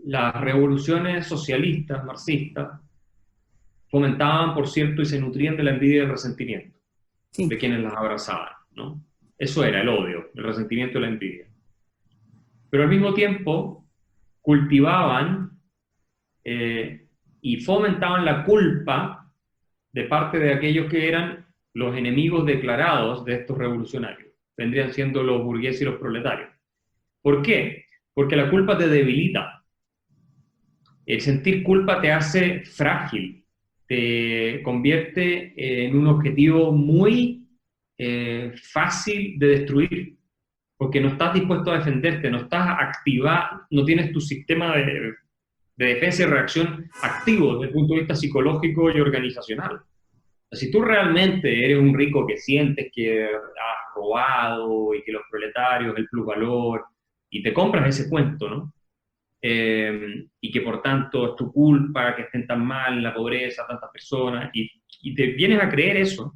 Las revoluciones socialistas, marxistas, fomentaban, por cierto, y se nutrían de la envidia y el resentimiento de quienes las abrazaban, ¿no? Eso era el odio, el resentimiento y la envidia. Pero al mismo tiempo cultivaban y fomentaban la culpa de parte de aquellos que eran los enemigos declarados de estos revolucionarios. Vendrían siendo los burgueses y los proletarios. ¿Por qué? Porque la culpa te debilita. El sentir culpa te hace frágil, te convierte en un objetivo muy fácil de destruir, porque no estás dispuesto a defenderte, no estás activado, no tienes tu sistema de defensa y reacción activo desde el punto de vista psicológico y organizacional. Si tú realmente eres un rico que sientes que has robado y que los proletarios, el plusvalor, y te compras ese cuento, ¿no? Y que por tanto es tu culpa que estén tan mal, la pobreza, tantas personas, y te vienes a creer eso,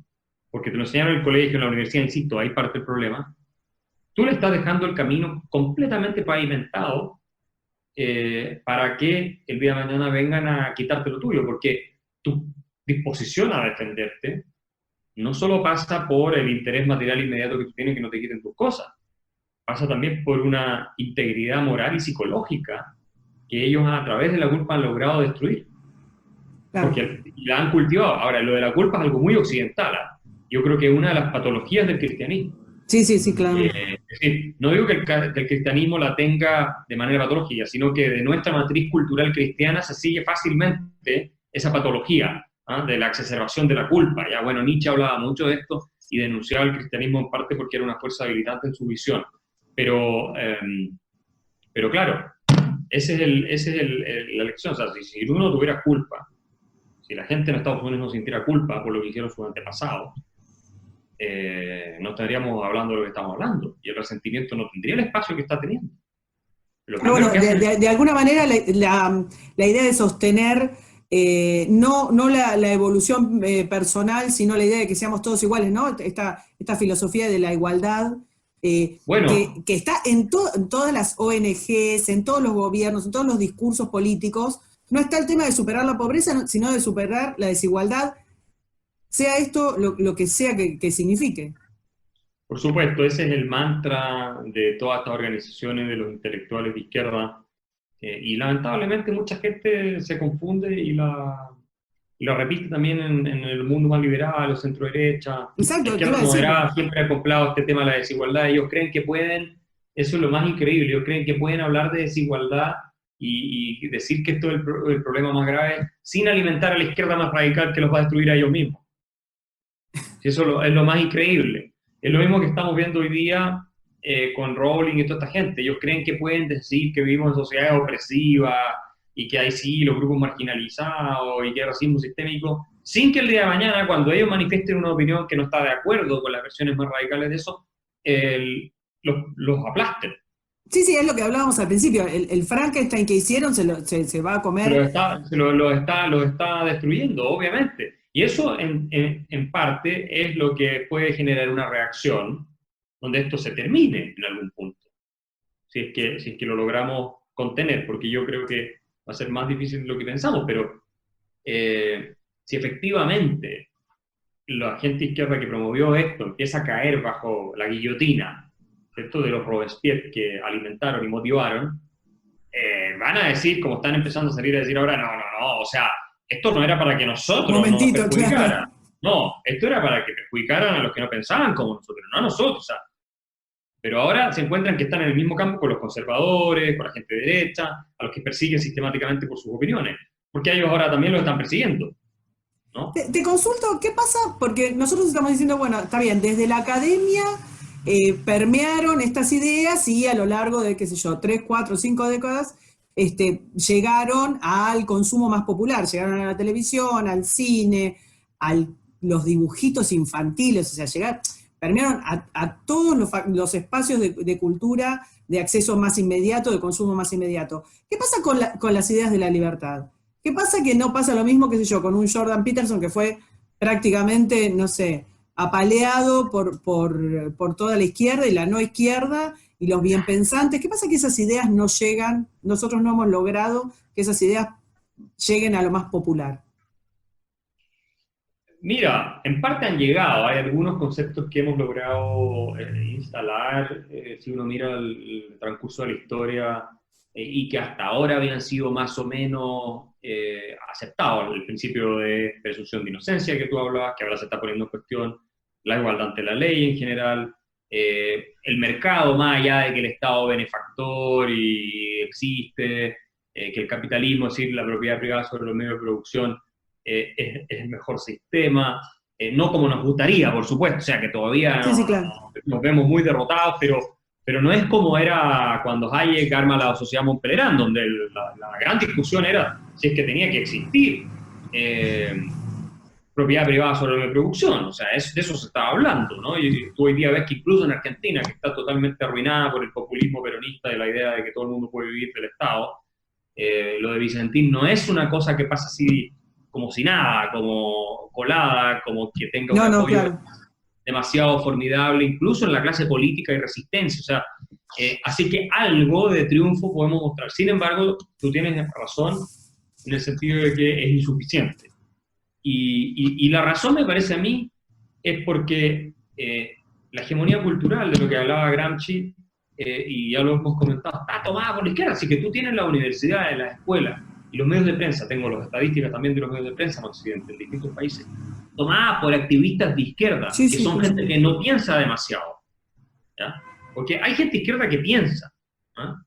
porque te lo enseñaron en el colegio, en la universidad, insisto, ahí parte el problema. Tú le estás dejando el camino completamente pavimentado para que el día de mañana vengan a quitarte lo tuyo, porque tu disposición a defenderte no solo pasa por el interés material inmediato que tú tienes que no te quiten tus cosas, pasa también por una integridad moral y psicológica que ellos a través de la culpa han logrado destruir. Claro. Porque la han cultivado. Ahora, lo de la culpa es algo muy occidental. Yo creo que es una de las patologías del cristianismo. Sí, claro. Es decir, no digo que que el cristianismo la tenga de manera patológica, sino que de nuestra matriz cultural cristiana se sigue fácilmente esa patología, ¿ah? De la exacerbación de la culpa. Ya, bueno, Nietzsche hablaba mucho de esto y denunciaba el cristianismo en parte porque era una fuerza habilitante en su visión. Pero claro, esa es la lección. O sea, si uno tuviera culpa, si la gente en Estados Unidos no sintiera culpa por lo que hicieron sus antepasados, no estaríamos hablando de lo que estamos hablando, y el resentimiento no tendría el espacio que está teniendo. Pero bueno, de alguna manera la idea de sostener no la evolución personal, sino la idea de que seamos todos iguales, ¿no? Esta filosofía de la igualdad, bueno, que está en todas las ONGs, en todos los gobiernos, en todos los discursos políticos. No está el tema de superar la pobreza, sino de superar la desigualdad, sea esto lo que sea que signifique. por supuesto, ese es el mantra de todas estas organizaciones, de los intelectuales de izquierda, y lamentablemente mucha gente se confunde y lo repite también en el mundo más liberal, o centro derecha. Exacto, La izquierda moderada siempre ha acoplado este tema de la desigualdad. Ellos creen que pueden, eso es lo más increíble, ellos creen que pueden hablar de desigualdad y decir que esto es el problema más grave sin alimentar a la izquierda más radical que los va a destruir a ellos mismos. Eso es lo más increíble. Es lo mismo que estamos viendo hoy día con Rowling y toda esta gente. Ellos creen que pueden decir que vivimos en sociedades opresivas y que hay sí los grupos marginalizados y que hay racismo sistémico, sin que el día de mañana, cuando ellos manifiesten una opinión que no está de acuerdo con las versiones más radicales de eso, los aplasten. Sí, es lo que hablábamos al principio. El Frankenstein que hicieron se va a comer. Lo está destruyendo, obviamente. Y eso, en parte, es lo que puede generar una reacción donde esto se termine en algún punto. Si es que lo logramos contener, porque yo creo que va a ser más difícil de lo que pensamos, pero si efectivamente la gente izquierda que promovió esto empieza a caer bajo la guillotina, ¿cierto?, de los Robespierre que alimentaron y motivaron, van a decir, como están empezando a salir a decir ahora, no, o sea, esto no era para que nosotros nos perjudicaran. Claro. No, esto era para que perjudicaran a los que no pensaban como nosotros, no a nosotros. O sea, pero ahora se encuentran que están en el mismo campo con los conservadores, con la gente de derecha, a los que persiguen sistemáticamente por sus opiniones, porque a ellos ahora también los están persiguiendo, ¿no? Te consulto, ¿qué pasa? Porque nosotros estamos diciendo, bueno, está bien, desde la academia permearon estas ideas y a lo largo de, qué sé yo, 3, 4, 5 décadas, llegaron al consumo más popular, llegaron a la televisión, al cine, a los dibujitos infantiles, o sea, permearon a todos los espacios de cultura, de acceso más inmediato, de consumo más inmediato. ¿Qué pasa con las ideas de la libertad? ¿Qué pasa que no pasa lo mismo, qué sé yo, con un Jordan Peterson que fue prácticamente, no sé, apaleado por toda la izquierda y la no izquierda y los bien pensantes? ¿Qué pasa que esas ideas no llegan, nosotros no hemos logrado que esas ideas lleguen a lo más popular? Mira, en parte han llegado, hay algunos conceptos que hemos logrado instalar, si uno mira el transcurso de la historia, y que hasta ahora habían sido más o menos aceptados. El principio de presunción de inocencia que tú hablabas, que ahora se está poniendo en cuestión, la igualdad ante la ley en general, el mercado, más allá de que el Estado benefactor y existe, que el capitalismo, es decir, la propiedad privada sobre los medios de producción, es el mejor sistema, no como nos gustaría, por supuesto, o sea que todavía claro, nos vemos muy derrotados, pero no es como era cuando Hayek arma la sociedad Montpellier, donde la gran discusión era si es que tenía que existir propiedad privada sobre la producción, o sea, de eso se estaba hablando, ¿no? Y tú hoy día ves que incluso en Argentina, que está totalmente arruinada por el populismo peronista y la idea de que todo el mundo puede vivir del Estado, lo de Vicentín no es una cosa que pasa así como si nada, como colada, como que tenga un apoyo demasiado formidable, incluso en la clase política y resistencia, o sea, así que algo de triunfo podemos mostrar. Sin embargo, tú tienes razón en el sentido de que es insuficiente. Y la razón, me parece a mí, es porque la hegemonía cultural de lo que hablaba Gramsci, y ya lo hemos comentado, está tomada por la izquierda, así que tú tienes la universidad, las escuelas, y los medios de prensa, tengo las estadísticas también de los medios de prensa en Occidente, en distintos países, tomadas por activistas de izquierda, que son gente que no piensa demasiado, ¿ya? Porque hay gente izquierda que piensa. ¿Ah?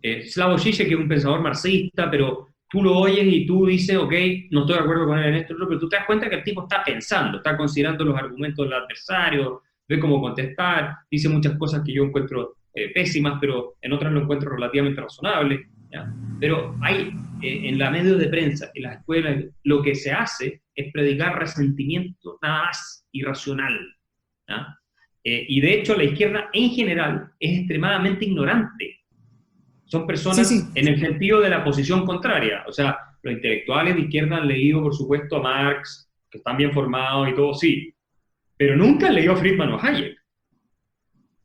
Slavoj Žižek, que es un pensador marxista, pero tú lo oyes y tú dices, ok, no estoy de acuerdo con él en esto, pero tú te das cuenta que el tipo está pensando, está considerando los argumentos del adversario, ve cómo contestar, dice muchas cosas que yo encuentro pésimas, pero en otras lo encuentro relativamente razonable. ¿Ya? Pero hay, en la medios de prensa, en las escuelas, lo que se hace es predicar resentimiento nada más irracional. ¿Ya? Y de hecho la izquierda en general es extremadamente ignorante. Son personas Sí, sí. en el sentido de la posición contraria. O sea, los intelectuales de izquierda han leído, por supuesto, a Marx, que están bien formados y todo, sí, pero nunca han leído a Friedman o Hayek.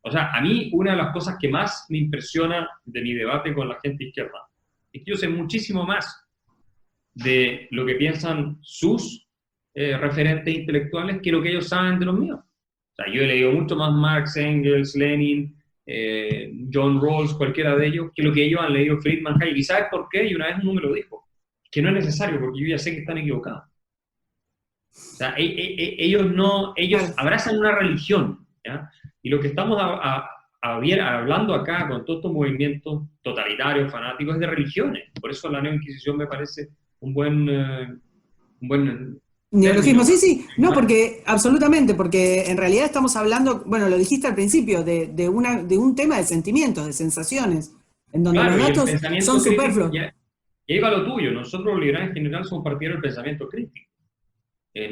O sea, a mí una de las cosas que más me impresiona de mi debate con la gente izquierda es que yo sé muchísimo más de lo que piensan sus referentes intelectuales que lo que ellos saben de los míos. O sea, yo he leído mucho más Marx, Engels, Lenin, John Rawls, cualquiera de ellos, que lo que ellos han leído Friedman, Hayek. ¿Y sabes por qué? Y una vez uno me lo dijo, que no es necesario, porque yo ya sé que están equivocados. O sea, ellos abrazan una religión, ¿ya? Y lo que estamos hablando acá con todos estos movimientos totalitarios, fanáticos, es de religiones. Por eso la neoinquisición me parece un buen Neologismo, sí, sí, no, ¿no? porque absolutamente, porque en realidad estamos hablando, bueno, lo dijiste al principio, de un tema de sentimientos, de sensaciones, en donde Claro, los y el datos pensamiento son crítico, superfluos. ya llega lo tuyo. Nosotros los liberales en general somos partidarios del pensamiento crítico.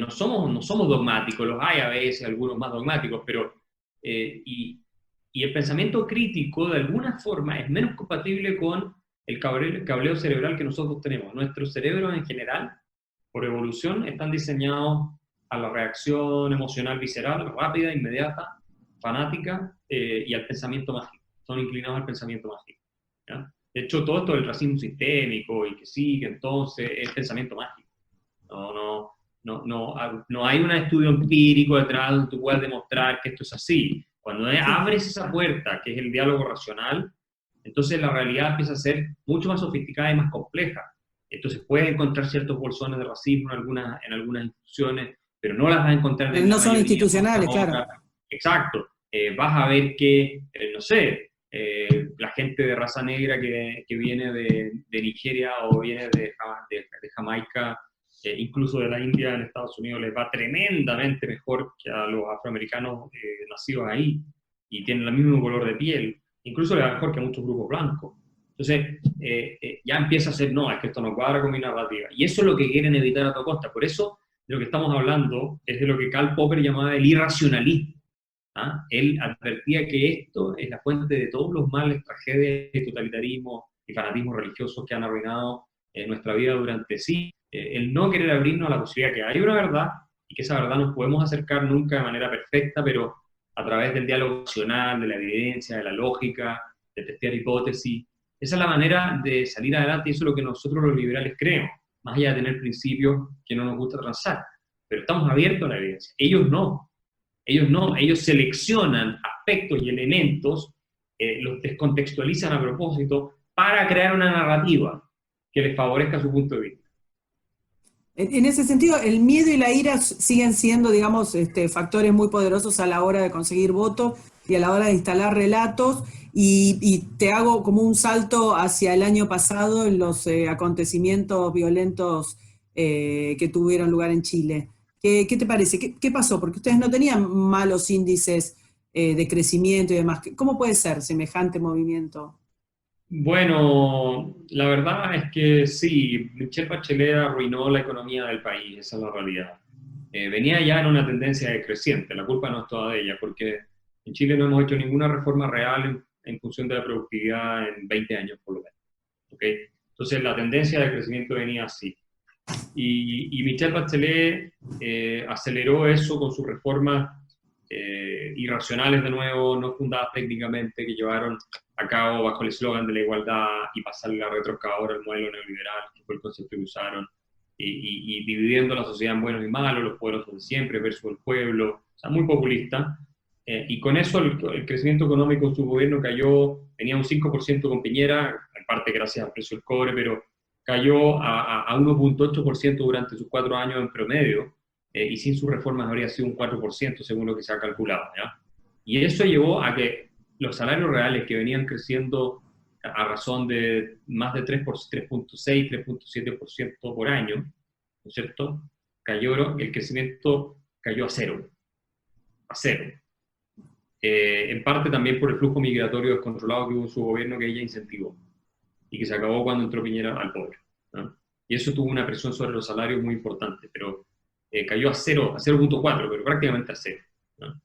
No somos dogmáticos, los hay a veces, algunos más dogmáticos, pero y el pensamiento crítico de alguna forma es menos compatible con el cableo cerebral que nosotros tenemos. Nuestros cerebros en general, por evolución, están diseñados a la reacción emocional visceral, rápida, inmediata, fanática, y al pensamiento mágico. Son inclinados al pensamiento mágico. ¿Ya? De hecho, todo esto del racismo sistémico y que sigue, entonces, es pensamiento mágico. No hay un estudio empírico detrás donde tú puedas demostrar que esto es así. Cuando abres esa puerta, que es el diálogo racional, entonces la realidad empieza a ser mucho más sofisticada y más compleja. Entonces puedes encontrar ciertos bolsones de racismo en algunas instituciones, pero no las vas a encontrar en la No son mayoría. institucionales, claro. Exacto. Vas a ver que, no sé, la gente de raza negra que viene de Nigeria o viene de Jamaica, incluso de la India en Estados Unidos, les va tremendamente mejor que a los afroamericanos nacidos ahí y tienen el mismo color de piel, incluso les va mejor que a muchos grupos blancos. Entonces, ya empieza a ser, no, es que esto no cuadra con mi narrativa. Y eso es lo que quieren evitar a toda costa. Por eso, de lo que estamos hablando es de lo que Karl Popper llamaba el irracionalismo. ¿Ah? Él advertía que esto es la fuente de todos los males, tragedias, totalitarismo y fanatismo religiosos que han arruinado nuestra vida durante sí. El no querer abrirnos a la posibilidad que hay una verdad y que esa verdad nos podemos acercar nunca de manera perfecta, pero a través del diálogo racional, de la evidencia, de la lógica, de testear hipótesis. Esa es la manera de salir adelante y eso es lo que nosotros los liberales creemos, más allá de tener principios que no nos gusta transar. Pero estamos abiertos a la evidencia. Ellos no, ellos seleccionan aspectos y elementos, los descontextualizan a propósito para crear una narrativa que les favorezca su punto de vista. En ese sentido, el miedo y la ira siguen siendo, digamos, factores muy poderosos a la hora de conseguir votos y a la hora de instalar relatos. Y te hago como un salto hacia el año pasado en los acontecimientos violentos que tuvieron lugar en Chile. ¿Qué te parece? ¿Qué pasó? Porque ustedes no tenían malos índices de crecimiento y demás. ¿Cómo puede ser semejante movimiento? Bueno, la verdad es que sí, Michelle Bachelet arruinó la economía del país, esa es la realidad. Venía ya en una tendencia decreciente, la culpa no es toda de ella, porque en Chile no hemos hecho ninguna reforma real en función de la productividad en 20 años, por lo menos. ¿Okay? Entonces la tendencia de crecimiento venía así. Y Michelle Bachelet aceleró eso con sus reformas irracionales de nuevo, no fundadas técnicamente, que llevaron a cabo bajo el eslogan de la igualdad y pasarle la retroexcavadora al modelo neoliberal, que fue el concepto que usaron, y dividiendo la sociedad en buenos y malos, los poderosos de siempre versus el pueblo, o sea, muy populista. Y con eso el crecimiento económico en su gobierno cayó, tenía un 5% con Piñera, en parte gracias al precio del cobre, pero cayó a 1.8% durante sus 4 años en promedio, y sin sus reformas habría sido un 4% según lo que se ha calculado, ¿ya? Y eso llevó a que los salarios reales que venían creciendo a razón de más de 3,6, 3,7% por año, ¿no es cierto? El crecimiento cayó a cero. A cero. En parte también por el flujo migratorio descontrolado que hubo en su gobierno, que ella incentivó y que se acabó cuando entró Piñera al poder, ¿no? Y eso tuvo una presión sobre los salarios muy importante, pero cayó a 0,4, pero prácticamente a cero, ¿no?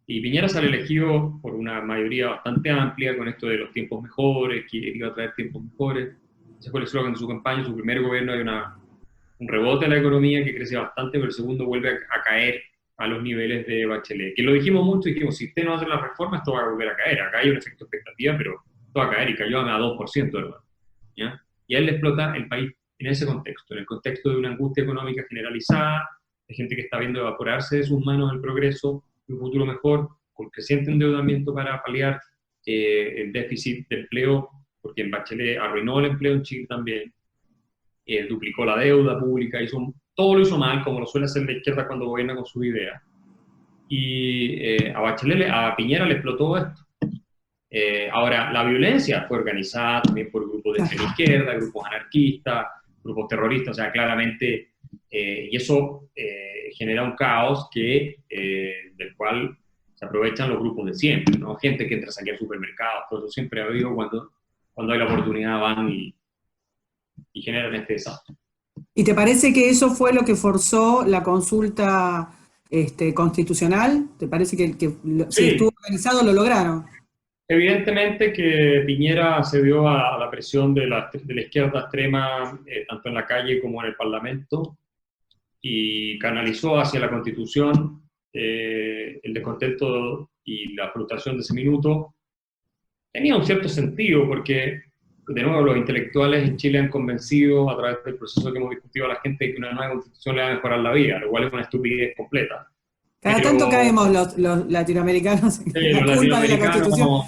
Y Piñera sale elegido por una mayoría bastante amplia con esto de los tiempos mejores, que iba a traer tiempos mejores. Ese fue el eslogan de su campaña. En su primer gobierno hay un rebote en la economía que crece bastante, pero el segundo vuelve a caer a los niveles de Bachelet. Que lo dijimos mucho, dijimos, si usted no hace la reforma, esto va a volver a caer. Acá hay un efecto expectativa, pero esto va a caer, y cayó a 2%, hermano, ¿ya? Y a él le explota el país en ese contexto, en el contexto de una angustia económica generalizada, de gente que está viendo evaporarse de sus manos el progreso, un futuro mejor, con creciente endeudamiento para paliar el déficit de empleo, porque en Bachelet arruinó el empleo en Chile también, duplicó la deuda pública, todo lo hizo mal, como lo suele hacer la izquierda cuando gobierna con sus ideas. Y a Piñera le explotó esto. Ahora, la violencia fue organizada también por grupos de extrema izquierda, grupos anarquistas, grupos terroristas, o sea, claramente, y eso genera un caos del cual se aprovechan los grupos de siempre, ¿no? Gente que entra a saquear supermercados, todo eso siempre ha habido cuando hay la oportunidad van y generan este desastre. ¿Y te parece que eso fue lo que forzó la consulta constitucional? ¿Te parece que Sí. si estuvo organizado lo lograron? Evidentemente que Piñera se dio a la presión de la izquierda extrema, tanto en la calle como en el Parlamento, y canalizó hacia la Constitución el descontento y la frustración de ese minuto. Tenía un cierto sentido, porque, de nuevo, los intelectuales en Chile han convencido a través del proceso que hemos discutido a la gente de que una nueva Constitución le va a mejorar la vida, lo cual es una estupidez completa. Cada tanto caemos los latinoamericanos en la culpa de la Constitución.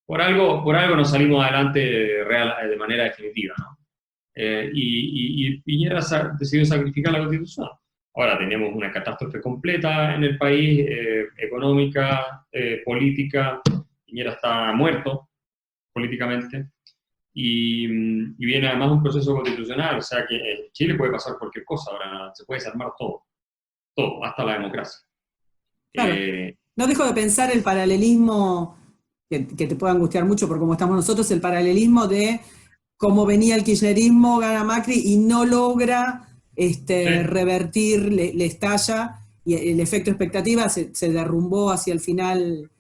Por algo nos salimos adelante de manera definitiva, ¿no? Y Piñera decidió sacrificar la Constitución. Ahora tenemos una catástrofe completa en el país, económica, política. Piñera está muerto políticamente. Y viene además un proceso constitucional, o sea que en Chile puede pasar cualquier cosa, ahora se puede desarmar todo, hasta la democracia. Claro. No dejo de pensar el paralelismo, que te puede angustiar mucho por cómo estamos nosotros, el paralelismo de cómo venía el kirchnerismo, gana Macri y no logra revertir, le estalla, y el efecto expectativa se derrumbó hacia el final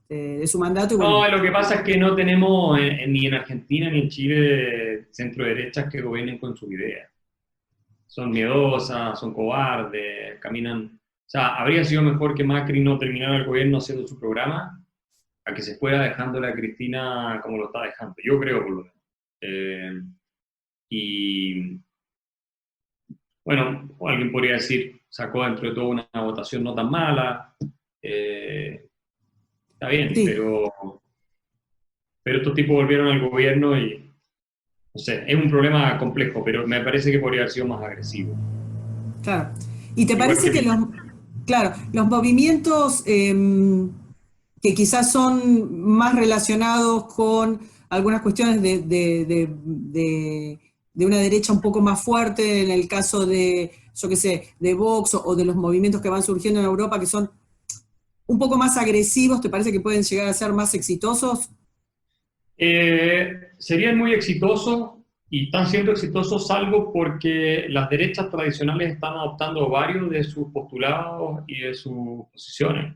de su mandato. Y bueno, no, lo que pasa es que no tenemos ni en Argentina ni en Chile centro-derechas que gobiernen con sus ideas. Son miedosas, son cobardes, caminan... O sea, habría sido mejor que Macri no terminara el gobierno haciendo su programa, a que se fuera dejándole a Cristina como lo está dejando. Yo creo, por lo menos. Y bueno, alguien podría decir, sacó dentro de todo una votación no tan mala. Está bien, sí. pero estos tipos volvieron al gobierno y, no sé, es un problema complejo, pero me parece que podría haber sido más agresivo. Claro. ¿Y te parece que los movimientos que quizás son más relacionados con algunas cuestiones de una derecha un poco más fuerte, en el caso de, yo qué sé, de Vox o de los movimientos que van surgiendo en Europa, que son un poco más agresivos, ¿te parece que pueden llegar a ser más exitosos? Serían muy exitosos y están siendo exitosos, salvo porque las derechas tradicionales están adoptando varios de sus postulados y de sus posiciones.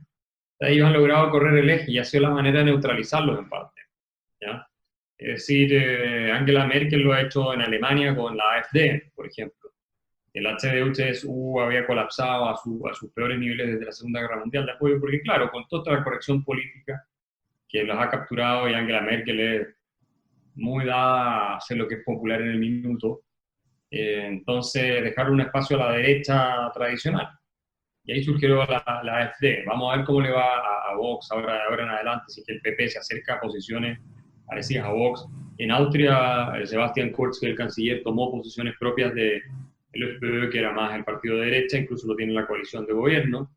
Ellos han logrado correr el eje y ha sido la manera de neutralizarlos en parte, ¿ya? Es decir, Angela Merkel lo ha hecho en Alemania con la AfD, por ejemplo. El CDU-CSU había colapsado a sus peores niveles desde la Segunda Guerra Mundial de apoyo, porque claro, con toda la corrección política que los ha capturado, y Angela Merkel es muy dada a hacer lo que es popular en el minuto, entonces dejar un espacio a la derecha tradicional. Y ahí surgió la AfD. Vamos a ver cómo le va a Vox ahora en adelante, si es que el PP se acerca a posiciones parecidas a Vox. En Austria, Sebastian Kurz, que el canciller, tomó posiciones propias del FPÖ, que era más el partido de derecha, incluso lo tiene en la coalición de gobierno.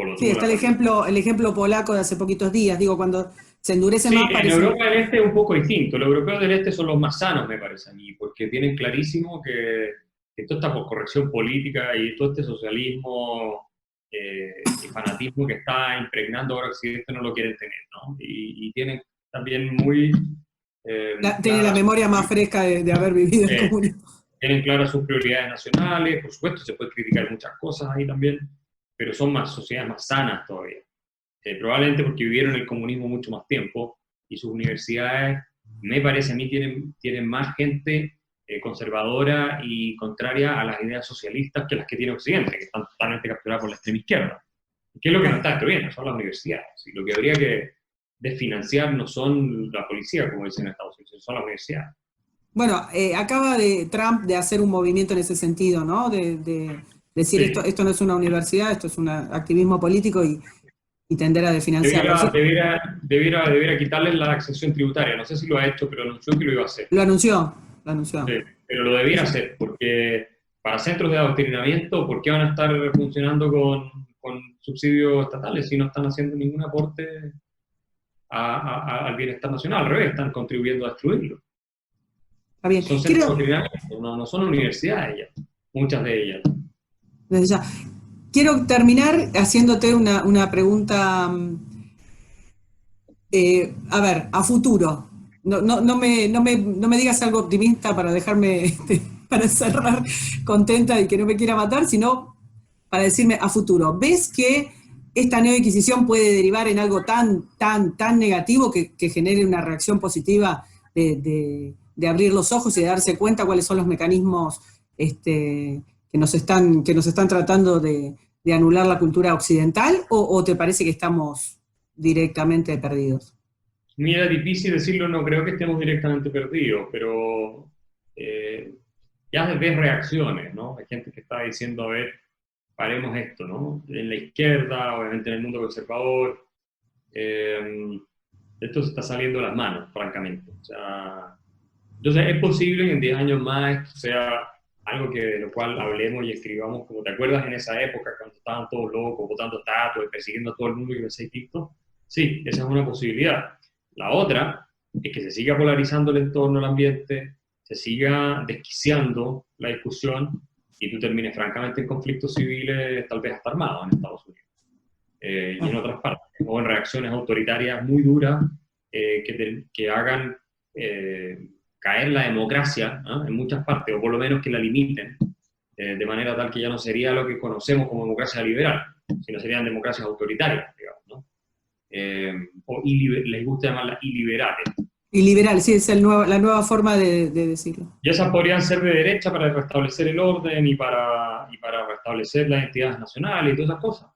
o lo Sí, tuvo está la política. el ejemplo polaco de hace poquitos días. Digo, cuando se endurece Sí, más en parece... Europa del Este es un poco distinto. Los europeos del Este son los más sanos, me parece a mí, porque tienen clarísimo que toda esta corrección política y todo este socialismo y fanatismo que está impregnando ahora Occidente no lo quieren tener, ¿no? Y tienen también muy Tiene la claras memoria más fresca de haber vivido el eh, comunismo. tienen claras sus prioridades nacionales, por supuesto se puede criticar muchas cosas ahí también, pero son más sociedades más sanas todavía. Probablemente porque vivieron el comunismo mucho más tiempo y sus universidades, me parece a mí, tienen más gente conservadora y contraria a las ideas socialistas que las que tiene Occidente, que están totalmente capturadas por la extrema izquierda. ¿Qué es lo que no Claro. está destruyendo? Son las universidades. Y lo que habría que desfinanciar no son la policía, como dicen en Estados Unidos, son las universidades. Bueno, acaba de Trump de hacer un movimiento en ese sentido, ¿no? De decir Sí, esto no es una universidad, esto es un activismo político y tender a desfinanciarlo. debiera quitarles la exención tributaria. No sé si lo ha hecho, pero anunció que lo iba a hacer. Lo anunció, lo anunció. Sí, pero lo debiera hacer, porque para centros de adoctrinamiento, ¿por qué van a estar funcionando con subsidios estatales si no están haciendo ningún aporte al bienestar nacional? Al revés, están contribuyendo a destruirlo. Está bien. Son centros de adoctrinamiento, no son universidades ya, muchas de ellas. Desde ya. Quiero terminar haciéndote una pregunta, a ver, a futuro. No me digas algo optimista para dejarme, para cerrar contenta y que no me quiera matar, sino para decirme a futuro. ¿Ves que esta nueva Inquisición puede derivar en algo tan negativo que genere una reacción positiva de abrir los ojos y de darse cuenta cuáles son los mecanismos que nos están tratando de anular la cultura occidental, o te parece que estamos directamente perdidos? Mira, difícil decirlo, no creo que estemos directamente perdidos, pero ya ves reacciones, ¿no? Hay gente que está diciendo, a ver, paremos esto, ¿no? En la izquierda, obviamente en el mundo conservador, esto se está saliendo de las manos, francamente. O sea, entonces es posible que en 10 años más esto sea algo de lo cual hablemos y escribamos, como te acuerdas en esa época cuando estaban todos locos, botando estatuas, persiguiendo a todo el mundo que pensé distinto. Sí, esa es una posibilidad. La otra es que se siga polarizando el entorno, el ambiente, se siga desquiciando la discusión y tú termines francamente en conflictos civiles, tal vez hasta armados en Estados Unidos y en otras partes, o en reacciones autoritarias muy duras que hagan caer la democracia, ¿no? En muchas partes, o por lo menos que la limiten, de manera tal que ya no sería lo que conocemos como democracia liberal, sino serían democracias autoritarias, digamos, ¿no? Les gusta llamarlas iliberales. Y liberal, sí, es la nueva forma de decirlo. Y esas podrían ser de derecha para restablecer el orden y para restablecer las identidades nacionales y todas esas cosas.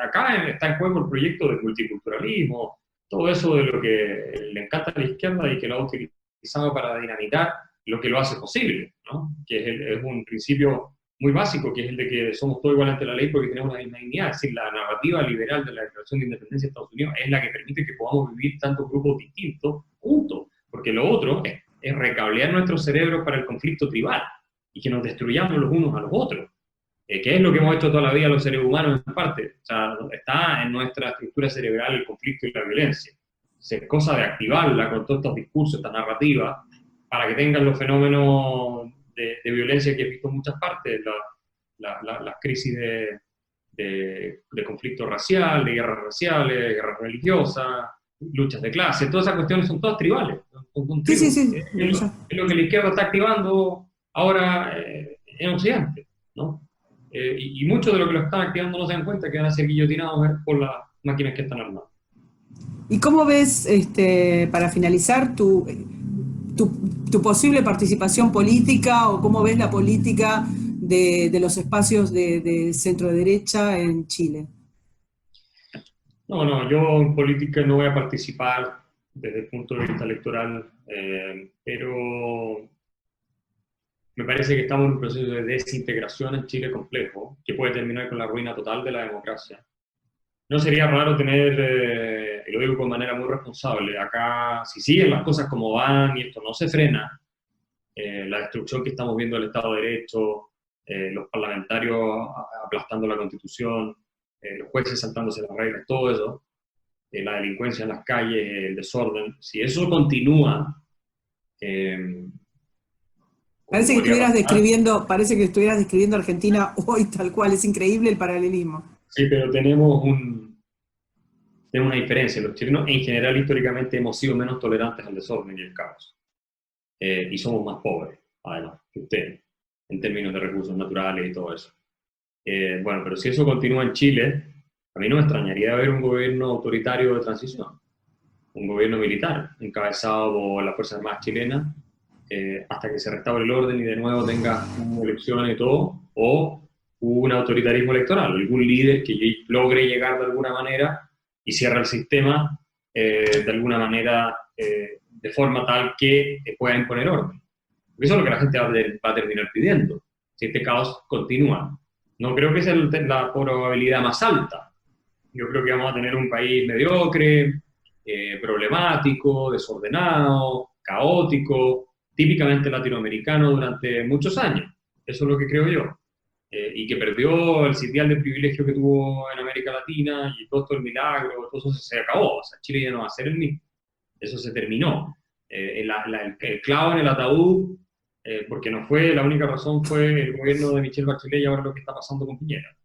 Acá está en juego el proyecto de multiculturalismo, todo eso de lo que le encanta a la izquierda y que lo ha utilizado para dinamitar lo que lo hace posible, ¿no? Que es un principio muy básico, que es el de que somos todos iguales ante la ley porque tenemos la misma dignidad. Es decir, la narrativa liberal de la Declaración de Independencia de Estados Unidos es la que permite que podamos vivir tantos grupos distintos juntos, porque lo otro es recablear nuestros cerebros para el conflicto tribal y que nos destruyamos los unos a los otros, que es lo que hemos hecho toda la vida los seres humanos en parte. O sea, está en nuestra estructura cerebral el conflicto y la violencia. Es cosa de activarla con todos estos discursos, estas narrativas, para que tengan los fenómenos de violencia que he visto en muchas partes, las crisis de conflicto racial, de guerras raciales, guerras religiosas, luchas de clase, todas esas cuestiones son todas tribales. Son Sí, sí, sí. Es lo que la izquierda está activando ahora en Occidente, ¿no? Y mucho de lo que lo están activando no se dan cuenta que van a ser guillotinados por las máquinas que están armadas. ¿Y cómo ves, para finalizar, tu posible participación política, o cómo ves la política de los espacios de centro-derecha en Chile? No, yo en política no voy a participar desde el punto de vista electoral, pero me parece que estamos en un proceso de desintegración en Chile complejo, que puede terminar con la ruina total de la democracia. No sería raro tener, y lo digo de manera muy responsable, acá, si siguen las cosas como van y esto no se frena, la destrucción que estamos viendo del Estado de Derecho, los parlamentarios aplastando la Constitución, los jueces saltándose las reglas, todo eso, la delincuencia en las calles, el desorden, si eso continúa, Parece que podría pasar. parece que estuvieras describiendo Argentina hoy tal cual, es increíble el paralelismo. Sí, pero tenemos una diferencia. Los chilenos en general históricamente hemos sido menos tolerantes al desorden y al caos. Y somos más pobres, además, que ustedes, en términos de recursos naturales y todo eso. Bueno, pero si eso continúa en Chile, a mí no me extrañaría ver un gobierno autoritario de transición, un gobierno militar encabezado por las Fuerzas Armadas chilenas, hasta que se restaure el orden y de nuevo tenga elecciones y todo, o un autoritarismo electoral, algún líder que logre llegar de alguna manera y cierre el sistema de alguna manera de forma tal que pueda imponer orden. Porque eso es lo que la gente va a terminar pidiendo, si este caos continúa. No creo que sea la probabilidad más alta. Yo creo que vamos a tener un país mediocre, problemático, desordenado, caótico, típicamente latinoamericano durante muchos años. Eso es lo que creo yo. Y que perdió el sitial de privilegio que tuvo en América Latina y todo esto el milagro, todo eso se acabó. O sea, Chile ya no va a ser el mismo. Eso se terminó. El clavo en el ataúd, porque no fue, la única razón fue el gobierno de Michelle Bachelet y ahora lo que está pasando con Piñera.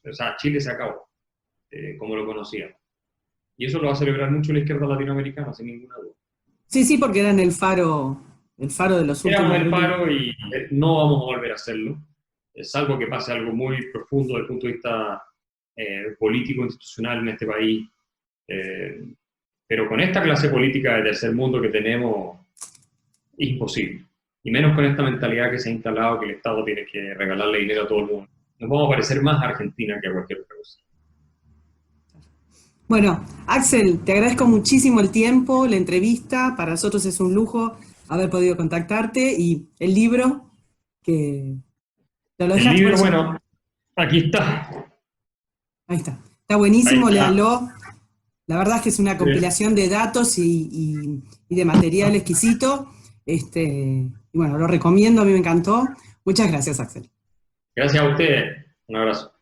O sea, Chile se acabó, como lo conocía. Y eso lo va a celebrar mucho la izquierda latinoamericana, sin ninguna duda. Sí, sí, porque eran el faro de los Éramos últimos. el paro y no vamos a volver a hacerlo, salvo que pase algo muy profundo desde el punto de vista político, institucional en este país. Pero con esta clase política de tercer mundo que tenemos, es imposible. Y menos con esta mentalidad que se ha instalado que el Estado tiene que regalarle dinero a todo el mundo. Nos vamos a parecer más a Argentina que a cualquier otra cosa. Bueno, Axel, te agradezco muchísimo el tiempo, la entrevista. Para nosotros es un lujo haber podido contactarte y el libro que te lo El dejaste por libro, eso. bueno, aquí está. Ahí está. Está Ahí buenísimo, está. léanlo. La verdad es que es una compilación de datos y de material exquisito. Y bueno, lo recomiendo, a mí me encantó. Muchas gracias, Axel. Gracias a ustedes. Un abrazo.